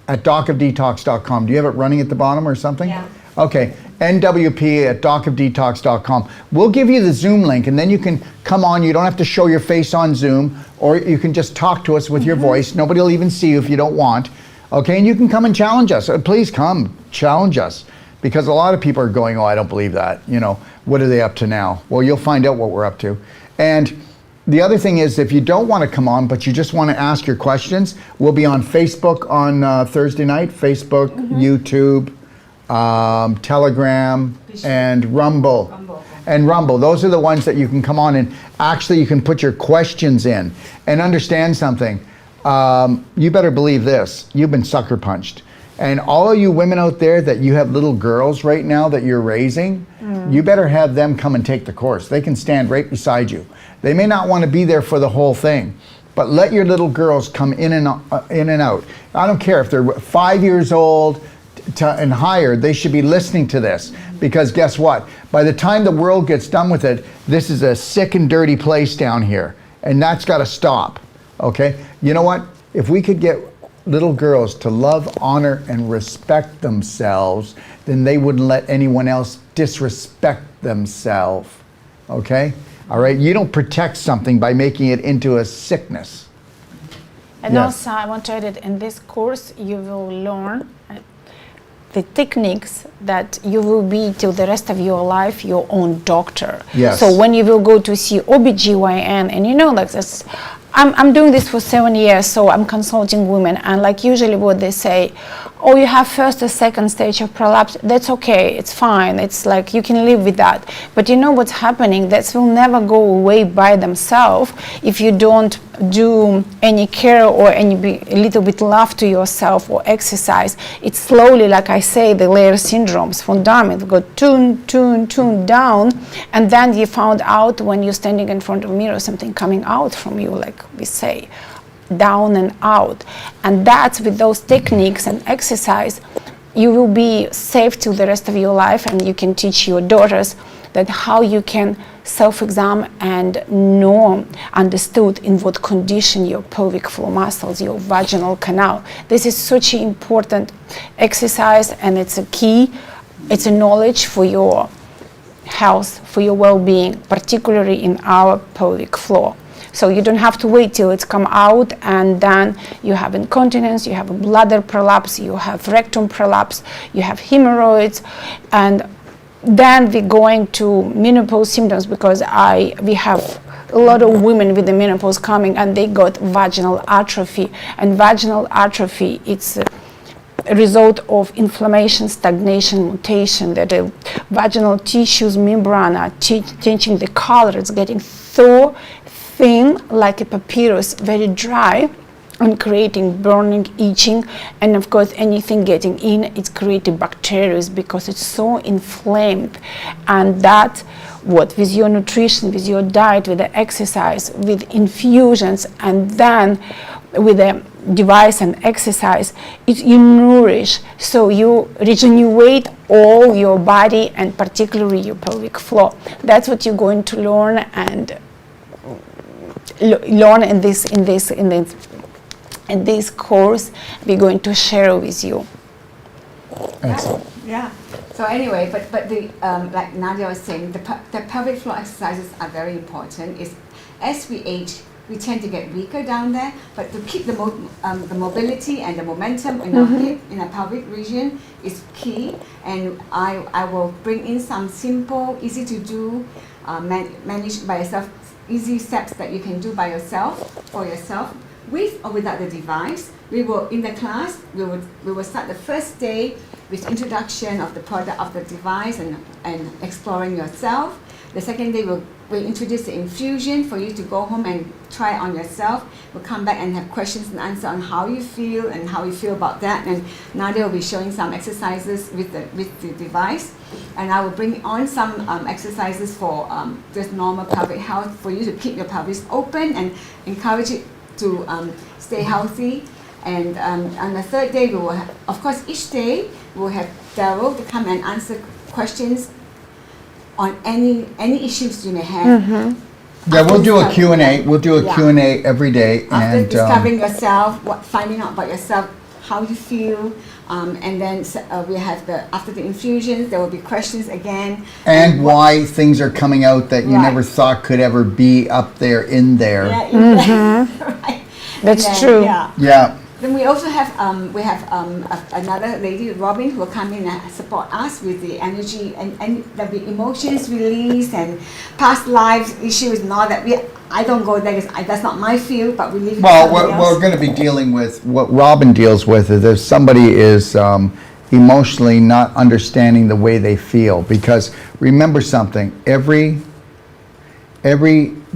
at docofdetox.com. Do you have it running at the bottom or something? Yeah. Okay, NWP at docofdetox.com. We'll give you the Zoom link, and then you can come on. You don't have to show your face on Zoom, or you can just talk to us with your voice. Nobody will even see you if you don't want. Okay, and you can come and challenge us. Please come, challenge us. Because a lot of people are going, oh, I don't believe that. You know, what are they up to now? Well, you'll find out what we're up to. And the other thing is, if you don't want to come on, but you just want to ask your questions, we'll be on Facebook on Thursday night, Facebook, YouTube, Telegram, and Rumble. And Rumble. Those are the ones that you can come on and actually you can put your questions in. And understand something. You better believe this. You've been sucker punched. And all of you women out there that you have little girls right now that you're raising, you better have them come and take the course. They can stand right beside you. They may not want to be there for the whole thing, but let your little girls come in and out. I don't care if they're 5 years old and higher, they should be listening to this. Because guess what? By the time the world gets done with it, this is a sick and dirty place down here. And that's got to stop, okay? You know what? If we could get little girls to love, honor, and respect themselves, then they wouldn't let anyone else disrespect themselves. Okay? All right? You don't protect something by making it into a sickness. And Yes. also, I want to add it, in this course, you will learn the techniques that you will be till the rest of your life your own doctor. Yes. So when you will go to see OBGYN, and you know, like this, I'm doing this for 7 years, so I'm consulting women, and like usually what they say, oh, you have first or second stage of prolapse, that's okay, it's fine, it's like you can live with that. But you know what's happening, that will never go away by themselves if you don't do any care or a little bit love to yourself or exercise. It's slowly, like I say, the layer syndromes, fundament, go tune down, and then you found out when you're standing in front of a mirror, something coming out from you, like we say, down and out. And that's with those techniques and exercise, you will be safe till the rest of your life, and you can teach your daughters that how you can self-exam and know, understood in what condition your pelvic floor muscles, your vaginal canal. This is such an important exercise, and it's a key, it's a knowledge for your health, for your well-being, particularly in our pelvic floor. So you don't have to wait till it's come out and then you have incontinence, you have a bladder prolapse, you have rectum prolapse, you have hemorrhoids, and then we're going to menopause symptoms, because we have a lot of women with the menopause coming and they got vaginal atrophy, and vaginal atrophy, it's a result of inflammation, stagnation, mutation, that the vaginal tissues membrane are changing the color, it's getting so thin like a papyrus, very dry, and creating burning, itching, and of course anything getting in, it's creating bacteria because it's so inflamed. And that what with your nutrition, with your diet, with the exercise, with infusions, and then with the device and exercise, you nourish, so you regenerate all your body and particularly your pelvic floor. That's what you're going to learn and learn in this course we're going to share with you. Excellent. Yeah. So anyway, but the like Nadia was saying, the pelvic floor exercises are very important. As we age, we tend to get weaker down there, but to keep the mobility and the momentum in our hip, in our pelvic region is key. And I will bring in some simple, easy to do, managed by yourself, easy steps that you can do by yourself, for yourself, with or without the device. We will, in the class, we will start the first day with introduction of the product of the device and exploring yourself. The second day we'll introduce the infusion for you to go home and try on yourself. We'll come back and have questions and answer on how you feel and how you feel about that. And Nadia will be showing some exercises with the device. And I will bring on some exercises for just normal pelvic health, for you to keep your pelvis open and encourage it to stay healthy. And on the third day, we will have, of course, each day we will have Daryl to come and answer questions on any issues you may have. Yeah, we'll do a Q&A. We'll do a Q&A every day. After and discovering yourself, finding out about yourself, how you feel, and then we have after the infusions, there will be questions again. And why things are coming out that you never thought could ever be up there, in there. Yeah, right. That's true. Yeah. Then we also have another lady, Robin, who will come in and support us with the energy and there'll be emotions release and past lives issues and all that. I don't go there because that's not my field, but we leave it to somebody else. We're going to be dealing with what Robin deals with is if somebody is emotionally not understanding the way they feel. Because remember something, every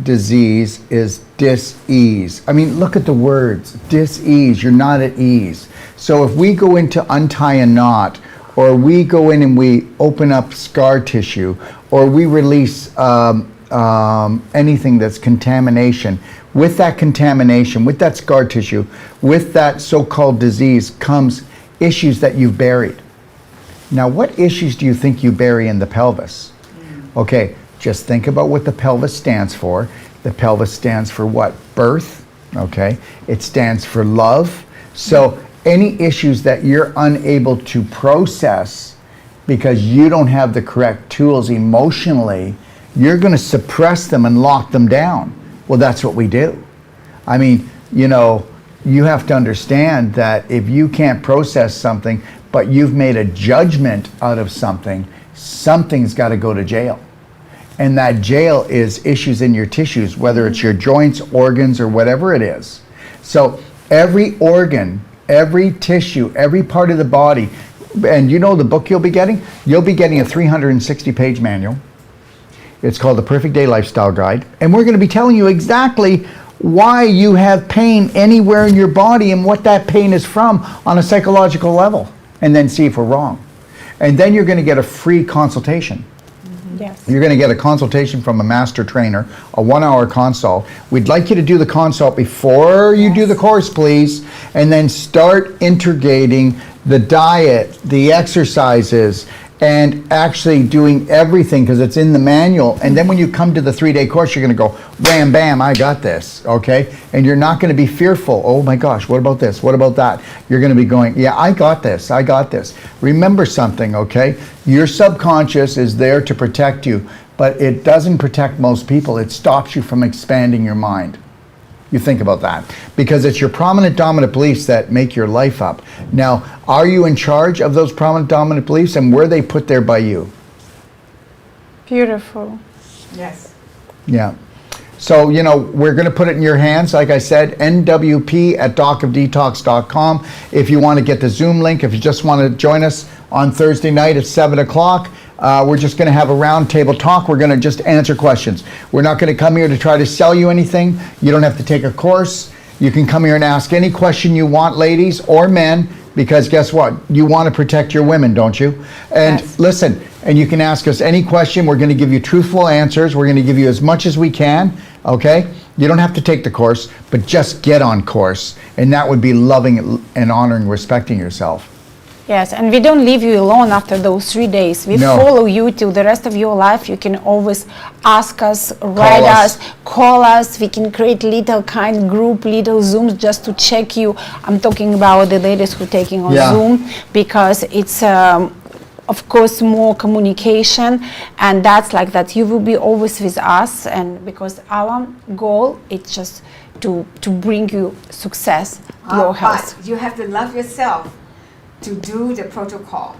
disease is dis-ease. I mean, look at the words, dis-ease, you're not at ease. So if we go in to untie a knot, or we go in and we open up scar tissue, or we release anything that's contamination, with that contamination, with that scar tissue, with that so-called disease comes issues that you've buried. Now, what issues do you think you bury in the pelvis? Okay. Just think about what the pelvis stands for. The pelvis stands for what? Birth, okay? It stands for love. So any issues that you're unable to process because you don't have the correct tools emotionally, you're going to suppress them and lock them down. Well, that's what we do. I mean, you know, you have to understand that if you can't process something, but you've made a judgment out of something, something's got to go to jail. And that jail is issues in your tissues, whether it's your joints, organs, or whatever it is. So every organ, every tissue, every part of the body, and you know the book you'll be getting? You'll be getting a 360-page manual. It's called The Perfect Day Lifestyle Guide. And we're going to be telling you exactly why you have pain anywhere in your body and what that pain is from on a psychological level. And then see if we're wrong. And then you're going to get a free consultation. Yes. You're going to get a consultation from a master trainer, a 1-hour consult. We'd like you to do the consult before you do the course, please, and then start integrating the diet, the exercises, and actually doing everything because it's in the manual. And then when you come to the 3-day course, you're going to go, wham, bam, I got this, okay? And you're not going to be fearful. Oh my gosh, what about this? What about that? You're going to be going, yeah, I got this. I got this. Remember something, okay? Your subconscious is there to protect you, but it doesn't protect most people. It stops you from expanding your mind. You think about that, because it's your prominent dominant beliefs that make your life up. Now, are you in charge of those prominent dominant beliefs, and were they put there by you? Beautiful. Yes. Yeah. So, you know, we're going to put it in your hands. Like I said, nwp@docofdetox.com. If you want to get the Zoom link, if you just want to join us on Thursday night at 7 o'clock, we're just going to have a round table talk. We're going to just answer questions. We're not going to come here to try to sell you anything. You don't have to take a course. You can come here and ask any question you want, ladies or men, because guess what? You want to protect your women, don't you? And Yes. listen, and you can ask us any question. We're going to give you truthful answers. We're going to give you as much as we can, okay? You don't have to take the course, but just get on course. And that would be loving and honoring, respecting yourself. Yes, and we don't leave you alone after those 3 days. We No. follow you till the rest of your life. You can always ask us, write us. us, call us. We can create little kind group, little Zooms just to check you. I'm talking about the ladies who are taking on Yeah. Zoom, because it's of course more communication, and that's like that. You will be always with us, and because our goal is just to bring you success, your health. But you have to love yourself to do the protocol,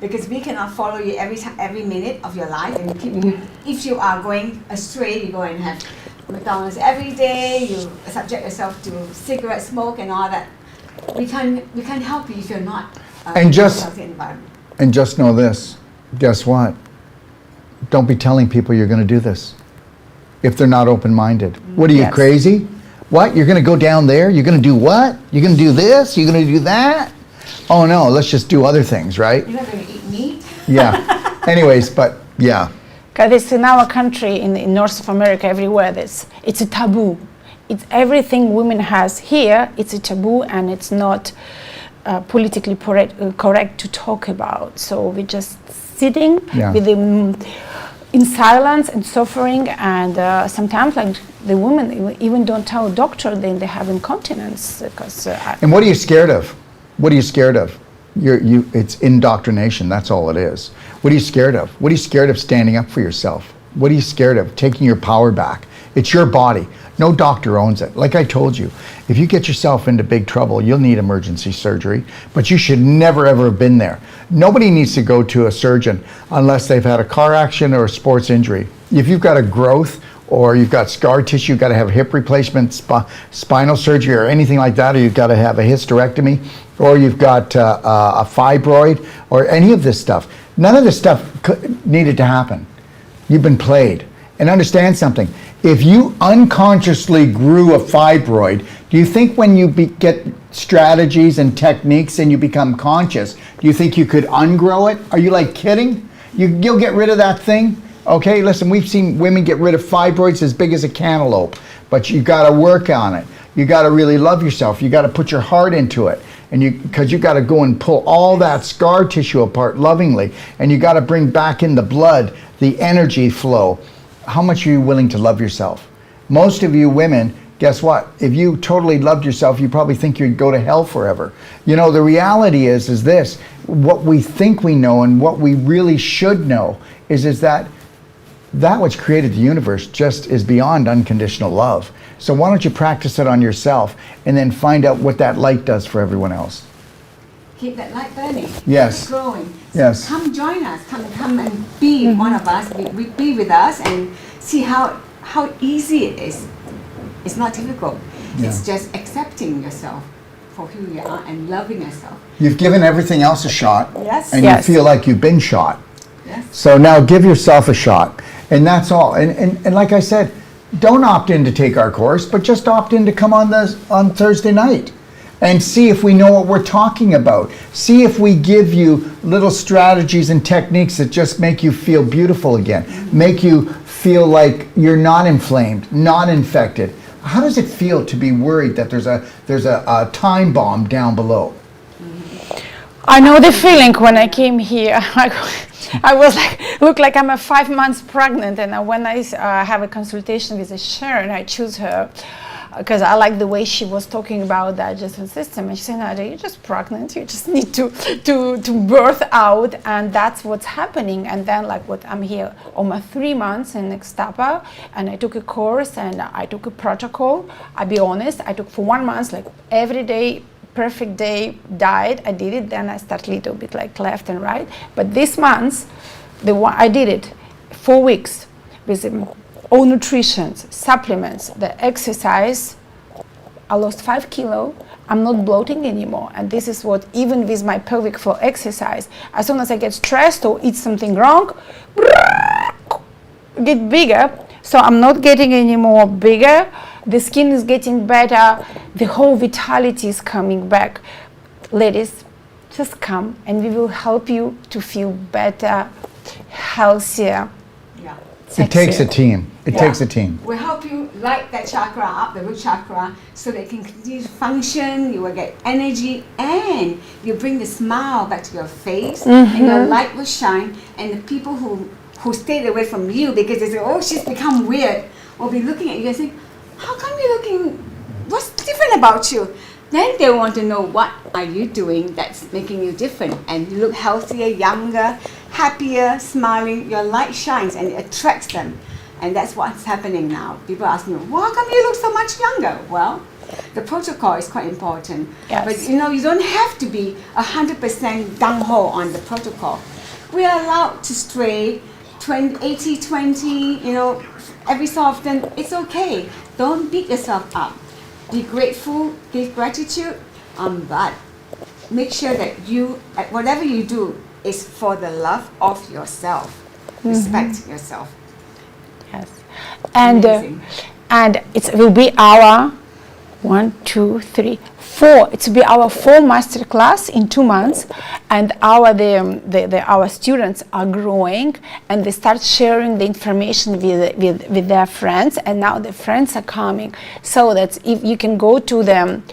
because we cannot follow you every minute of your life and keep you. If you are going astray, you go and have McDonald's every day. You subject yourself to cigarette smoke and all that. We can't help you if you're not And in a just- healthy environment. And just know this, guess what? Don't be telling people you're going to do this if they're not open-minded. What are you, Yes. crazy? What? You're going to go down there? You're going to do what? You're going to do this? You're going to do that? Oh no, let's just do other things, right? You're not going to eat meat. Yeah. Anyways, but yeah. Because it's in our country, in North of America, everywhere, it's a taboo. It's everything women has here, it's a taboo, and it's not politically correct to talk about. So we're just sitting Yeah. with them in silence and suffering, and sometimes like the women even don't tell doctor then they have incontinence, because And what are you scared of? What are you scared of? It's indoctrination, that's all it is. What are you scared of? What are you scared of standing up for yourself? What are you scared of? Taking your power back. It's your body. No doctor owns it. Like I told you, if you get yourself into big trouble, you'll need emergency surgery, but you should never ever have been there. Nobody needs to go to a surgeon unless they've had a car accident or a sports injury. If you've got a growth or you've got scar tissue, you've got to have a hip replacement, spinal surgery or anything like that, or you've got to have a hysterectomy, or you've got a fibroid, or any of this stuff. None of this stuff needed to happen. You've been played. And understand something. If you unconsciously grew a fibroid, do you think when you get strategies and techniques and you become conscious, do you think you could ungrow it? Are you like kidding? You'll get rid of that thing? Okay, listen, we've seen women get rid of fibroids as big as a cantaloupe, but you got to work on it. You got to really love yourself. You got to put your heart into it, and because you got to go and pull all that scar tissue apart lovingly, and you got to bring back in the blood, the energy flow. How much are you willing to love yourself? Most of you women, guess what? If you totally loved yourself, you probably think you'd go to hell forever. You know, the reality is this: what we think we know and what we really should know is that which created the universe just is beyond unconditional love. So why don't you practice it on yourself and then find out what that light does for everyone else? Keep that light burning. Yes. Keep growing. So Yes. come join us. Come and be one of us. Be with us and see how easy it is. It's not difficult. Yeah. It's just accepting yourself for who you are and loving yourself. You've given everything else a shot. Yes. And Yes. you feel like you've been shot. Yes. So now give yourself a shot. And that's all. And like I said, don't opt in to take our course, but just opt in to come on Thursday night and see if we know what we're talking about. See if we give you little strategies and techniques that just make you feel beautiful again, make you feel like you're not inflamed, not infected. How does it feel to be worried that there's a time bomb down below? I know the feeling when I came here. I was like, look like I'm 5 months pregnant, and when I have a consultation with a Sharon, I choose her because I like the way she was talking about the digestive system. And she said, Nadia, you're just pregnant. You just need to birth out, and that's what's happening. And then like what I'm here almost 3 months in Ixtapa, and I took a course and I took a protocol. I'll be honest, I took for 1 month, like every day, perfect day diet. I did it, then I start a little bit like left and right. But this month, I did it 4 weeks with all nutrition, supplements, the exercise. I lost 5 kilos. I'm not bloating anymore. And this is what, even with my pelvic floor exercise, as soon as I get stressed or eat something wrong, get bigger. So I'm not getting any more bigger. The skin is getting better. The whole vitality is coming back. Ladies, just come and we will help you to feel better, healthier. Yeah. It takes a team. It takes a team. We'll help you light that chakra up, the root chakra, so that it can continue to function. You will get energy, and you bring the smile back to your face, and your light will shine. And the people who stayed away from you because they say, "Oh, she's become weird," will be looking at you and saying, "How come you're looking? What's different about you?" Then they want to know, what are you doing that's making you different? And you look healthier, younger, happier, smiling. Your light shines and it attracts them. And that's what's happening now. People ask me, well, how come you look so much younger? Well, the protocol is quite important. Yes. But you know, you don't have to be 100% gung-ho on the protocol. We are allowed to stray 80-20, you know, every so often. It's okay. Don't beat yourself up. Be grateful, give gratitude, but make sure that whatever you do is for the love of yourself. Respect yourself. Yes, and Amazing. And it will be our 1, 2, 3, 4. It will be our 4 master class in 2 months, and our students are growing, and they start sharing the information with their friends, and now the friends are coming. So that if you can go to them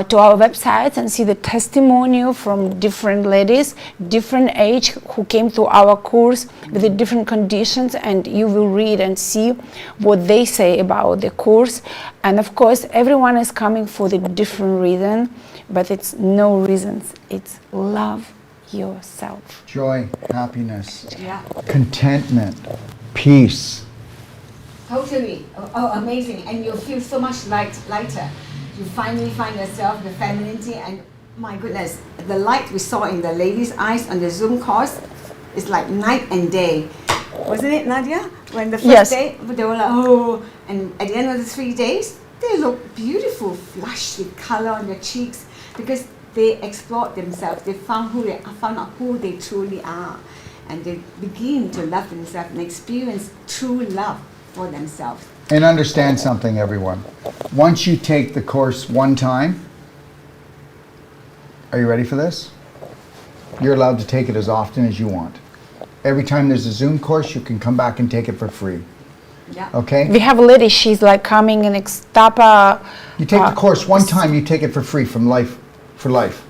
to our website and see the testimonial from different ladies, different age, who came through our course with the different conditions, and you will read and see what they say about the course. And of course, everyone is coming for the different reason, but it's no reasons. It's love yourself. Joy, happiness, Yeah. contentment, peace. Totally. Oh, amazing. And you'll feel so much lighter. You finally find yourself, the femininity, and my goodness, the light we saw in the ladies' eyes on the Zoom course is like night and day. Wasn't it, Nadia? When the first day, they were like, oh, and at the end of the 3 days, they look beautiful, flush with color on their cheeks, because they explored themselves. They found out who they truly are, and they begin to love themselves and experience true love for themselves. And understand something, everyone. Once you take the course one time, are you ready for this? You're allowed to take it as often as you want. Every time there's a Zoom course, you can come back and take it for free. Yeah. Okay? We have a lady, she's like coming in Ixtapa. You take the course one time, you take it for free for life.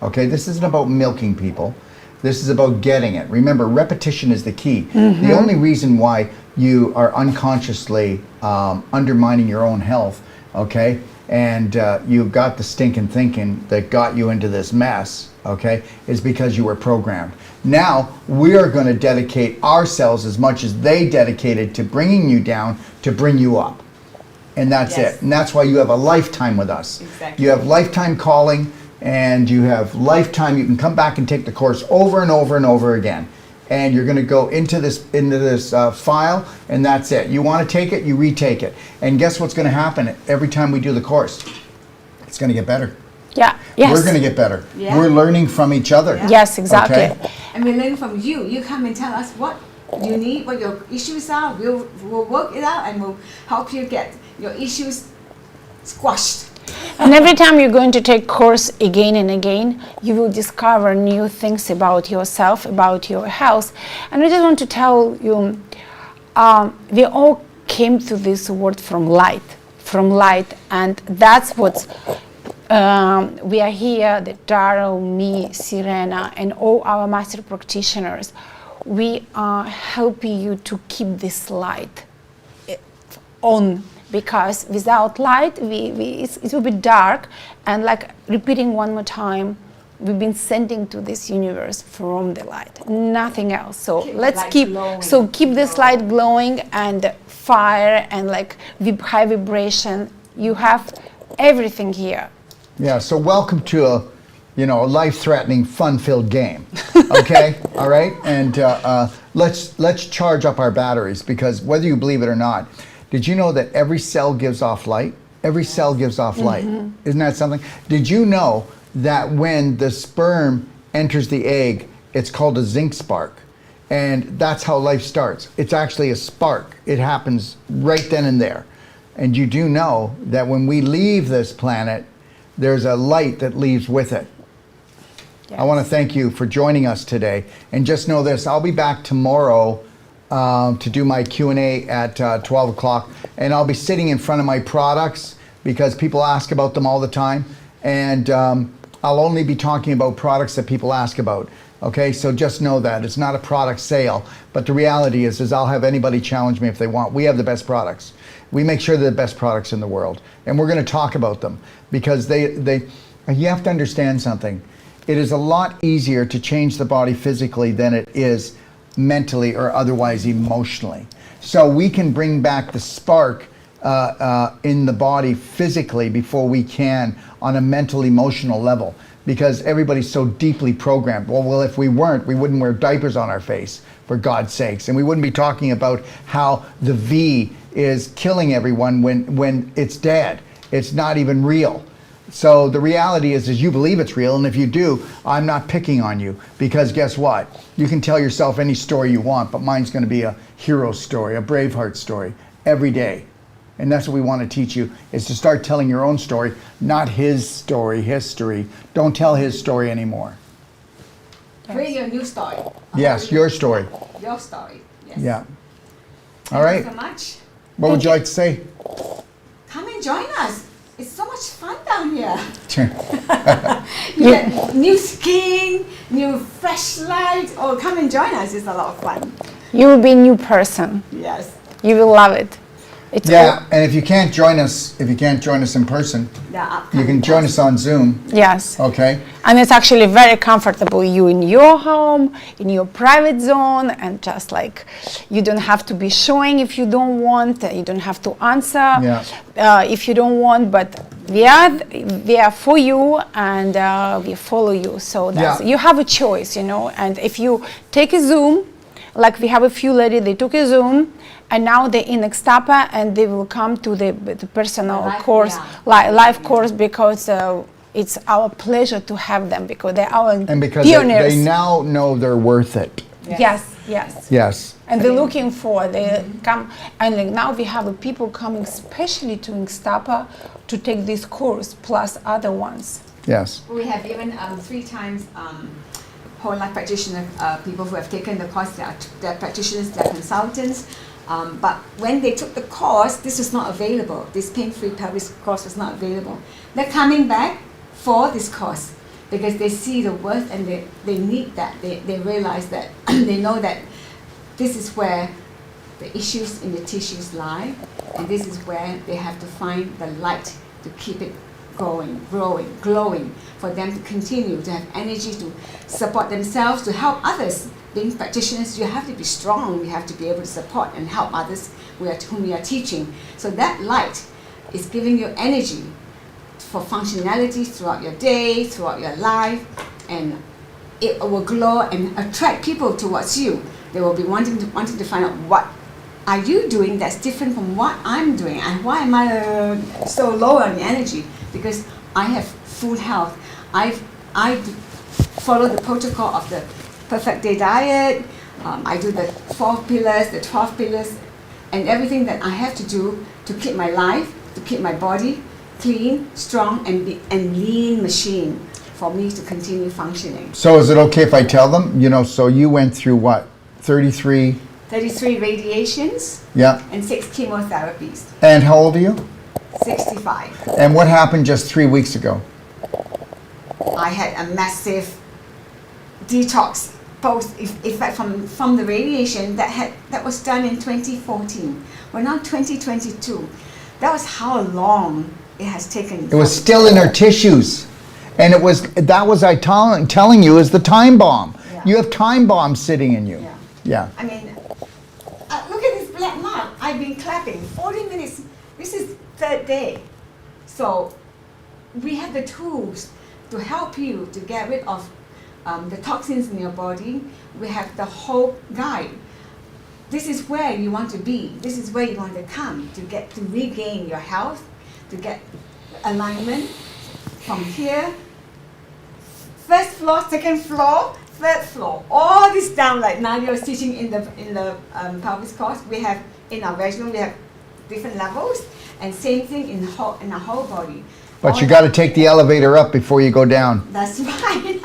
Okay? This isn't about milking people. This is about getting it. Remember, repetition is the key. The only reason why you are unconsciously undermining your own health, okay, and you got the stinking thinking that got you into this mess, okay, is because you were programmed. Now, we are going to dedicate ourselves as much as they dedicated to bringing you down to bring you up. And that's Yes. it. And that's why you have a lifetime with us. Exactly. You have lifetime calling, and you have lifetime. You can come back and take the course over and over and over again. And you're going to go into this file, and that's it. You want to take it, you retake it. And guess what's going to happen every time we do the course? It's going to get better. Yeah, yes. We're going to get better. Yeah. We're learning from each other. Yeah. Yes, exactly. Okay? And we learn from you. You come and tell us what you need, what your issues are. We'll work it out, and we'll help you get your issues squashed. And every time you're going to take course again and again, you will discover new things about yourself, about your health. And I just want to tell you, we all came to this world from light, and that's what's we are here, the Darrow, me, Sirena, and all our master practitioners. We are helping you to keep this light on, because without light, it will be dark. And like repeating one more time, we've been sending to this universe from the light, nothing else. So keep this light glowing, and fire, and like high vibration. You have everything here. Yeah, so welcome to a life-threatening, fun-filled game. Okay, all right, and let's charge up our batteries, because whether you believe it or not, did you know that every cell gives off light? Every cell gives off light. Isn't that something? Did you know that when the sperm enters the egg, it's called a zinc spark, and that's how life starts? It's actually a spark. It happens right then and there. And you do know that when we leave this planet, there's a light that leaves with it. Yes. I want to thank you for joining us today. And just know this, I'll be back tomorrow to do my Q&A at 12 o'clock. And I'll be sitting in front of my products, because people ask about them all the time. And I'll only be talking about products that people ask about. Okay, so just know that. It's not a product sale. But the reality is I'll have anybody challenge me if they want. We have the best products. We make sure they're the best products in the world. And we're going to talk about them, because you have to understand something. It is a lot easier to change the body physically than it is mentally or otherwise emotionally. So we can bring back the spark in the body physically before we can on a mental, emotional level, because everybody's so deeply programmed. Well, if we weren't, we wouldn't wear diapers on our face, for God's sakes. And we wouldn't be talking about how the V is killing everyone when it's dead. It's not even real. So the reality is you believe it's real, and if you do, I'm not picking on you, because guess what? You can tell yourself any story you want, but mine's going to be a hero story, a Braveheart story, every day. And that's what we want to teach you, is to start telling your own story, not his story, history. Don't tell his story anymore. Create your new story. Yes, your story. Your story. Yes. Yeah. All right. Thank you so much. What would you like to say? Come and join us. It's so much fun down here. Sure. You get new skin, new fresh light. Oh, come and join us. It's a lot of fun. You will be a new person. Yes. You will love it. It's Yeah, and if you can't join us in person, you can join us on Zoom. Yes. Okay. And it's actually very comfortable. You in your home, in your private zone, and just like you don't have to be showing if you don't want. You don't have to answer if you don't want. But we are for you, and we follow you. So that's, you have a choice, And if you take a Zoom, like we have a few ladies, they took a Zoom. And now they're in Ixtapa, and they will come to the personal course, live course, because it's our pleasure to have them, because they're our and because pioneers. they now know they're worth it. Yes. And they're looking for, they come, and like now we have people coming especially to Ixtapa to take this course, plus other ones. Yes. We have even 3 times whole life practitioner people who have taken the course. They're practitioners, they're consultants. But when they took the course, this was not available. This pain-free pelvis course was not available. They're coming back for this course because they see the worth, and they need that. They realize that, they know that this is where the issues in the tissues lie, and this is where they have to find the light to keep it going, growing, glowing, for them to continue to have energy to support themselves, to help others. Being practitioners, you have to be strong. You have to be able to support and help others whom we are teaching. So that light is giving you energy for functionality throughout your day, throughout your life, and it will glow and attract people towards you. They will be wanting to find out, what are you doing that's different from what I'm doing, and why am I so low on energy? Because I have full health. I follow the protocol of the Perfect Day diet. I do the 4 pillars, the 12 pillars, and everything that I have to do to keep my life, to keep my body clean, strong, and lean machine for me to continue functioning. So is it okay if I tell them? So you went through what? 33 radiations. Yeah. And 6 chemotherapies. And how old are you? 65. And what happened just 3 weeks ago? I had a massive detox post effect from the radiation that was done in 2014. We're now 2022. That was how long it has taken. It was still in her tissues. And that was telling you is the time bomb. Yeah. You have time bombs sitting in you. Yeah. Yeah. I mean, look at this black mark. I've been clapping 40 minutes. This is third day. So we have the tools to help you to get rid of the toxins in your body. We have the whole guide. This is where you want to be. This is where you want to come to regain your health, to get alignment from here. First floor, second floor, third floor. All this down, like Nadia was teaching in the pelvis course. We have in our vaginal, we have different levels, and same thing in our whole body. But you got to take the elevator up before you go down. That's right.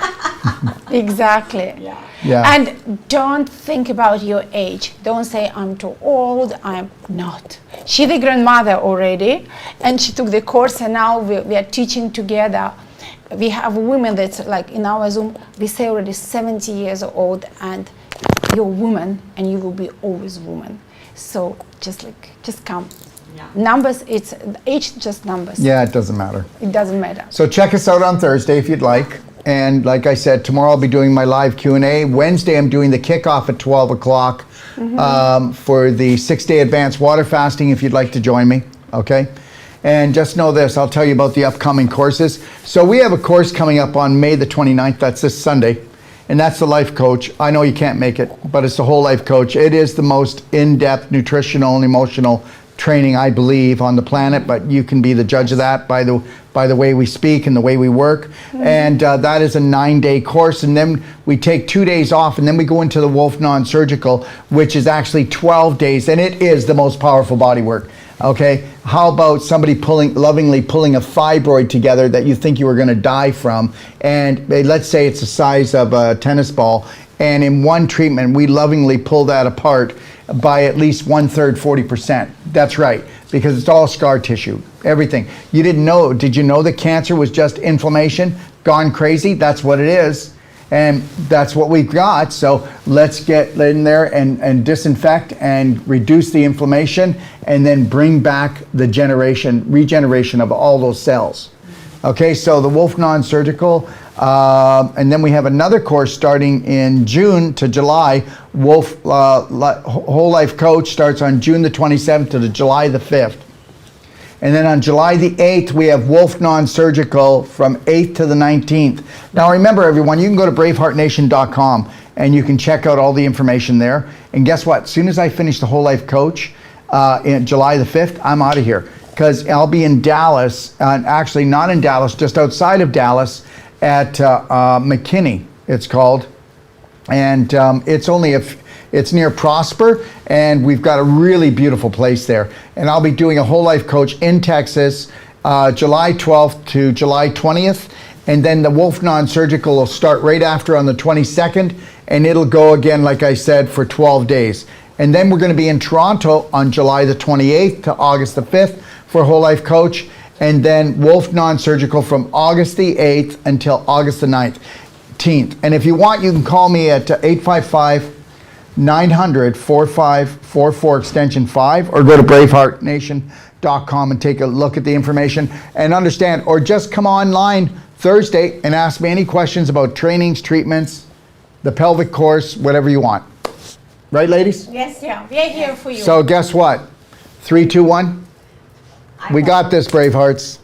Exactly. Yeah. Yeah. And don't think about your age. Don't say I'm too old. I'm not. She's the grandmother already, and she took the course, and now we are teaching together. We have women that's like in our Zoom, we say already 70 years old, and you're a woman, and you will be always woman. So just come. Yeah. Numbers, it's age, just numbers. Yeah, it doesn't matter. It doesn't matter. So check us out on Thursday if you'd like. And like I said, tomorrow I'll be doing my live Q&A. Wednesday I'm doing the kickoff at 12 o'clock for the 6-day advanced water fasting if you'd like to join me, okay? And just know this, I'll tell you about the upcoming courses. So we have a course coming up on May the 29th, that's this Sunday, and that's the Life Coach. I know you can't make it, but it's the whole Life Coach. It is the most in-depth nutritional and emotional training, I believe, on the planet, but you can be the judge of that by the way we speak and the way we work. And that is a 9-day course, and then we take 2 days off, and then we go into the Wolf Non-Surgical, which is actually 12 days, and it is the most powerful body work. Okay, how about somebody lovingly pulling a fibroid together that you think you were going to die from, and let's say it's the size of a tennis ball, and in one treatment we lovingly pull that apart by at least 1/3, 40%. That's right, because it's all scar tissue, everything. You didn't know, did you know that cancer was just inflammation gone crazy? That's what it is. And that's what we've got. So let's get in there and disinfect and reduce the inflammation, and then bring back the regeneration of all those cells. Okay, so the Wolf Non-Surgical, and then we have another course starting in June to July. Wolf Whole Life Coach starts on June the 27th to July the 5th. And then on July the 8th, we have Wolf Non-Surgical from 8th to the 19th. Now remember, everyone, you can go to braveheartnation.com and you can check out all the information there. And guess what? As soon as I finish the Whole Life Coach in July the 5th, I'm out of here. Because I'll be in Dallas, actually not in Dallas, just outside of Dallas at McKinney, it's called. And it's near Prosper, and we've got a really beautiful place there. And I'll be doing a Whole Life Coach in Texas, July 12th to July 20th. And then the Wolf Non-Surgical will start right after on the 22nd, and it'll go again, like I said, for 12 days. And then we're going to be in Toronto on July the 28th to August the 5th for Whole Life Coach. And then Wolf Non-Surgical from August the 8th until August the 19th. And if you want, you can call me at 855-900-4544 extension 5, or go to braveheartnation.com and take a look at the information and understand, or just come online Thursday and ask me any questions about trainings, treatments, the pelvic course, whatever you want. Right, ladies? Yes, yeah, we are here for you. So guess what? 3, 2, 1. We got this, Bravehearts.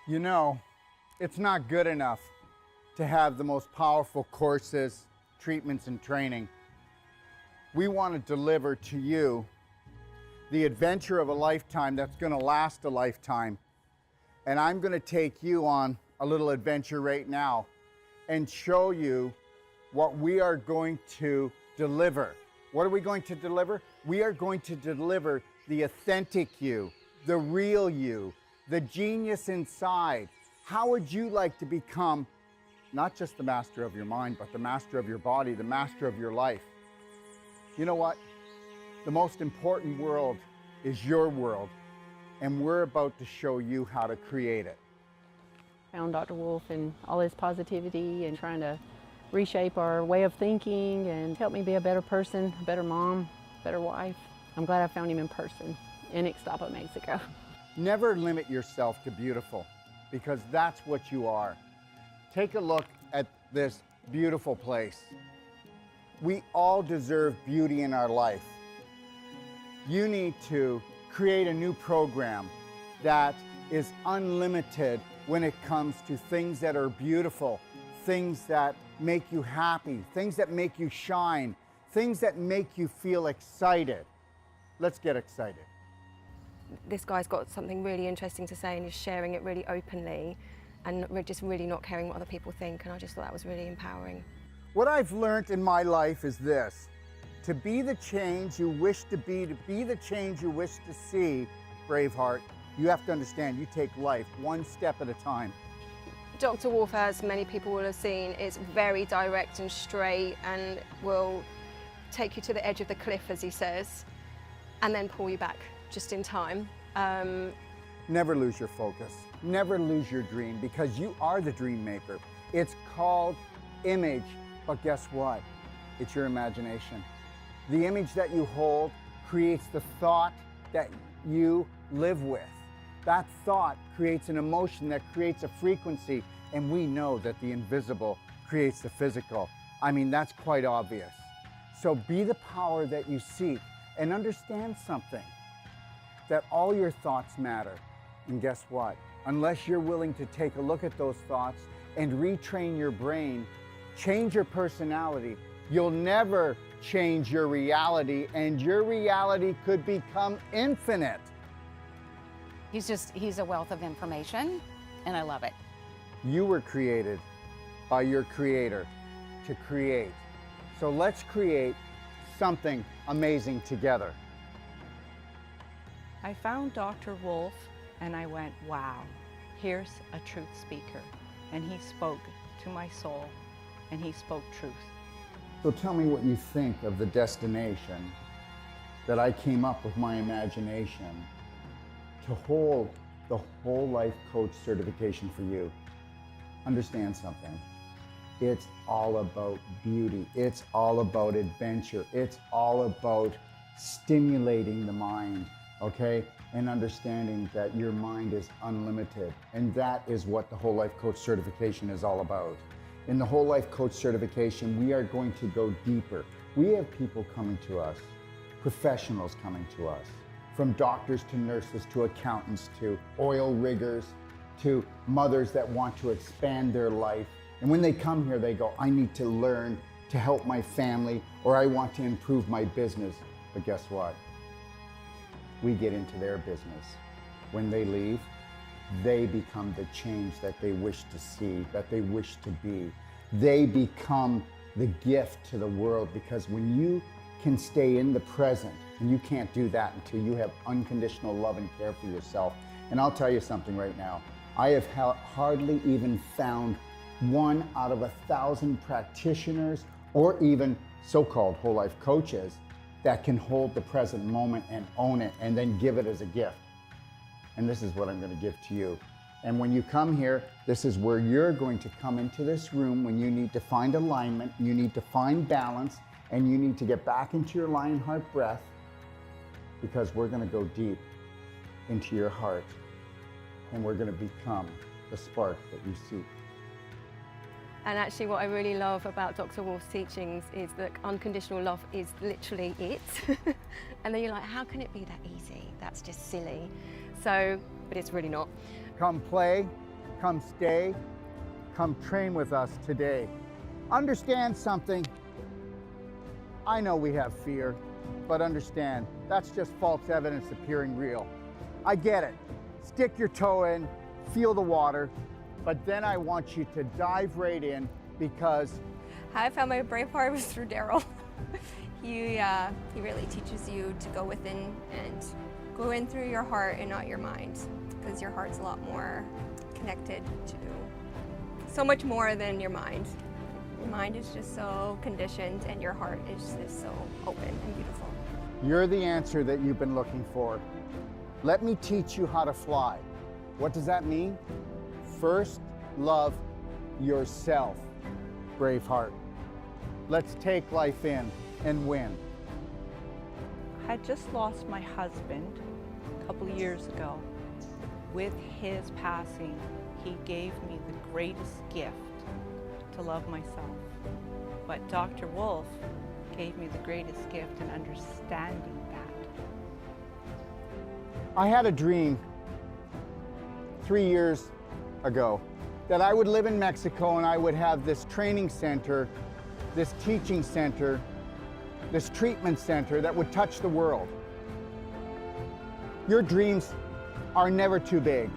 You know, it's not good enough to have the most powerful courses, treatments, and training. We want to deliver to you the adventure of a lifetime that's going to last a lifetime. And I'm going to take you on a little adventure right now and show you what we are going to deliver. What are we going to deliver? We are going to deliver the authentic you, the real you, the genius inside. How would you like to become not just the master of your mind, but the master of your body, the master of your life? You know what? The most important world is your world, and we're about to show you how to create it. Found Dr. Wolf and all his positivity and trying to reshape our way of thinking and help me be a better person, a better mom, better wife. I'm glad I found him in person in Ixtapa, Mexico. Never limit yourself to beautiful, because that's what you are. Take a look at this beautiful place. We all deserve beauty in our life. You need to create a new program that is unlimited when it comes to things that are beautiful, things that make you happy, things that make you shine, things that make you feel excited. Let's get excited. This guy's got something really interesting to say and he's sharing it really openly and we're just really not caring what other people think, and I just thought that was really empowering. What I've learned in my life is this: to be the change you wish to be the change you wish to see, Braveheart, you have to understand you take life one step at a time. Dr. Wolf, as many people will have seen, is very direct and straight and will take you to the edge of the cliff, as he says, and then pull you back just in time. Never lose your focus. Never lose your dream, because you are the dream maker. It's called image, but guess what? It's your imagination. The image that you hold creates the thought that you live with. That thought creates an emotion that creates a frequency, and we know that the invisible creates the physical. I mean, that's quite obvious. So be the power that you seek, and understand something, that all your thoughts matter. And guess what? Unless you're willing to take a look at those thoughts and retrain your brain, change your personality, you'll never change your reality, and your reality could become infinite. He's a wealth of information, and I love it. You were created by your creator to create. So let's create something amazing together. I found Dr. Wolf and I went, wow, here's a truth speaker. And he spoke to my soul and he spoke truth. So tell me what you think of the destination that I came up with my imagination to hold the whole life coach certification for you. Understand something. It's all about beauty. It's all about adventure. It's all about stimulating the mind, okay? And understanding that your mind is unlimited. And that is what the whole life coach certification is all about. In the whole life coach certification, we are going to go deeper. We have people coming to us, professionals coming to us, from doctors to nurses to accountants to oil riggers to mothers that want to expand their life. And when they come here, they go, I need to learn to help my family, or I want to improve my business. But guess what? We get into their business. When they leave, they become the change that they wish to see, that they wish to be. They become the gift to the world, because when you can stay in the present, and you can't do that until you have unconditional love and care for yourself. And I'll tell you something right now. I have hardly even found 1 out of 1,000 practitioners, or even so-called whole life coaches, that can hold the present moment and own it and then give it as a gift. And this is what I'm going to give to you. And when you come here, this is where you're going to come into this room when you need to find alignment, you need to find balance, and you need to get back into your lion heart breath, because we're going to go deep into your heart and we're going to become the spark that you seek. And actually what I really love about Dr. Wolf's teachings is that unconditional love is literally it. And then you're like, how can it be that easy? That's just silly. So, but it's really not. Come play, come stay, come train with us today. Understand something. I know we have fear, but understand, that's just false evidence appearing real. I get it. Stick your toe in, feel the water, but then I want you to dive right in because How I found my brave heart was through Daryl. He really teaches you to go within and go in through your heart and not your mind, because your heart's a lot more connected to so much more than your mind. Your mind is just so conditioned and your heart is just so open and beautiful. you're the answer that you've been looking for. Let me teach you how to fly. What does that mean? First, love yourself, Braveheart. Let's take life in and win. I had just lost my husband a couple of years ago. With his passing, he gave me the greatest gift to love myself. But Dr. Wolf gave me the greatest gift in understanding that. I had a dream 3 years ago that I would live in Mexico and I would have this training center, this teaching center, this treatment center that would touch the world. Your dreams are never too big.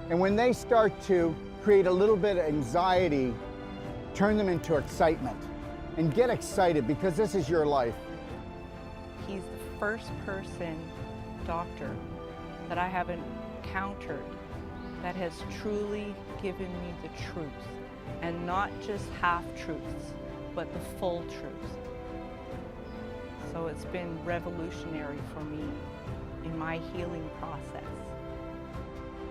And when they start to create a little bit of anxiety, turn them into excitement. And get excited because this is your life. He's the first doctor that I have encountered that has truly given me the truth, and not just half truths, but the full truth. So it's been revolutionary for me in my healing process.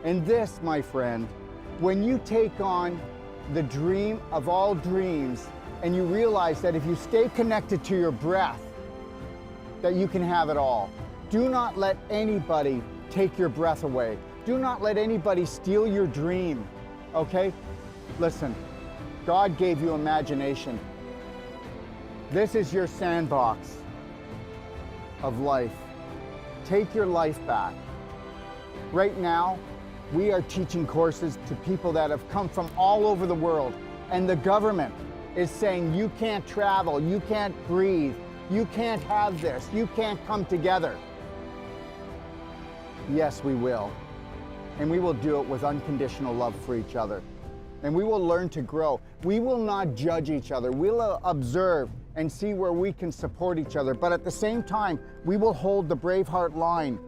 And this, my friend, when you take on the dream of all dreams and you realize that if you stay connected to your breath, that you can have it all. Do not let anybody take your breath away. Do not let anybody steal your dream, okay? Listen, God gave you imagination. This is your sandbox of life. Take your life back. Right now, we are teaching courses to people that have come from all over the world, and the government is saying you can't travel, you can't breathe, you can't have this, you can't come together. Yes, we will. And we will do it with unconditional love for each other. And we will learn to grow. We will not judge each other. We'll observe and see where we can support each other. But at the same time, we will hold the Braveheart line,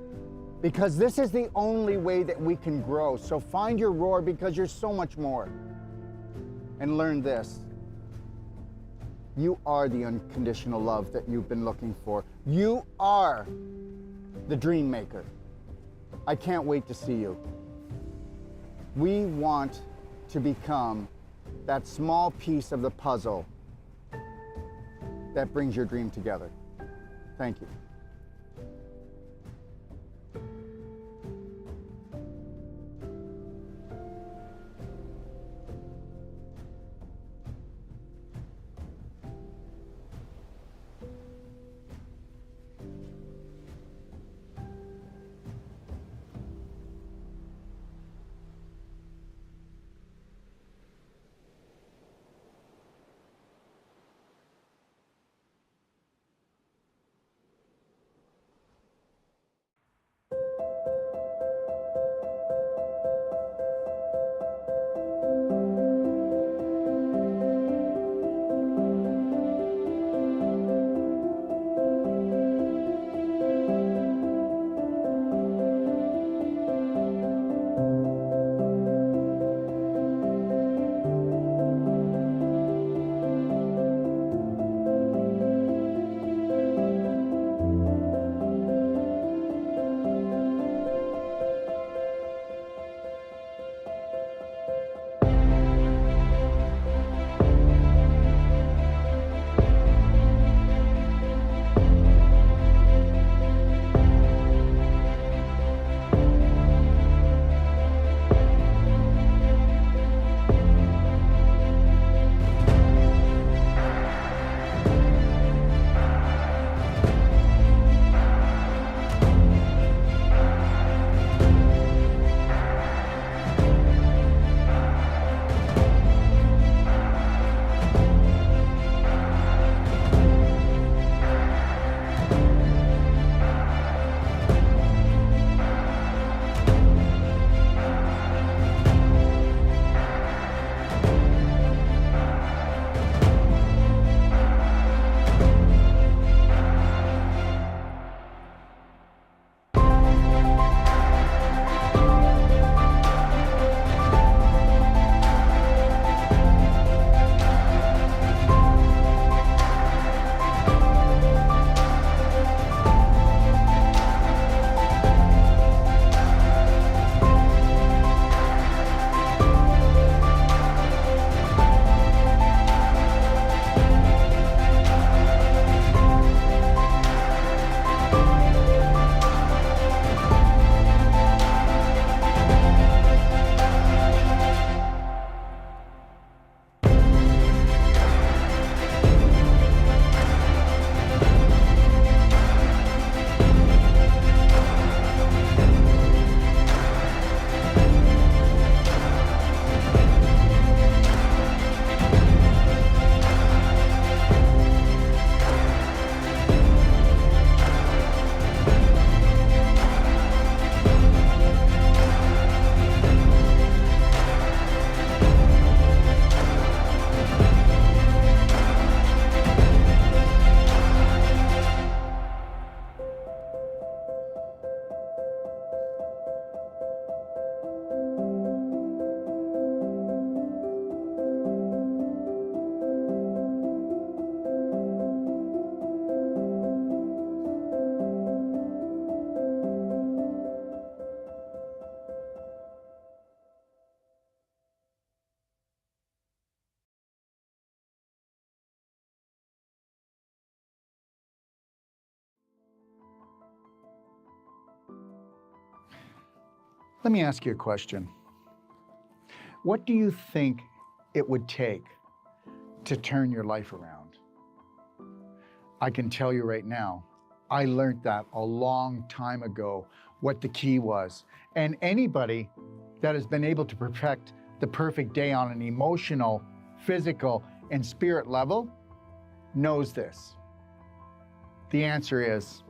because this is the only way that we can grow. So find your roar, because you're so much more. And learn this. You are the unconditional love that you've been looking for. You are the dream maker. I can't wait to see you. We want to become that small piece of the puzzle that brings your dream together. Thank you. Let me ask you a question. What do you think it would take to turn your life around? I can tell you right now, I learned that a long time ago, what the key was. And anybody that has been able to perfect the perfect day on an emotional, physical, and spirit level knows this. The answer is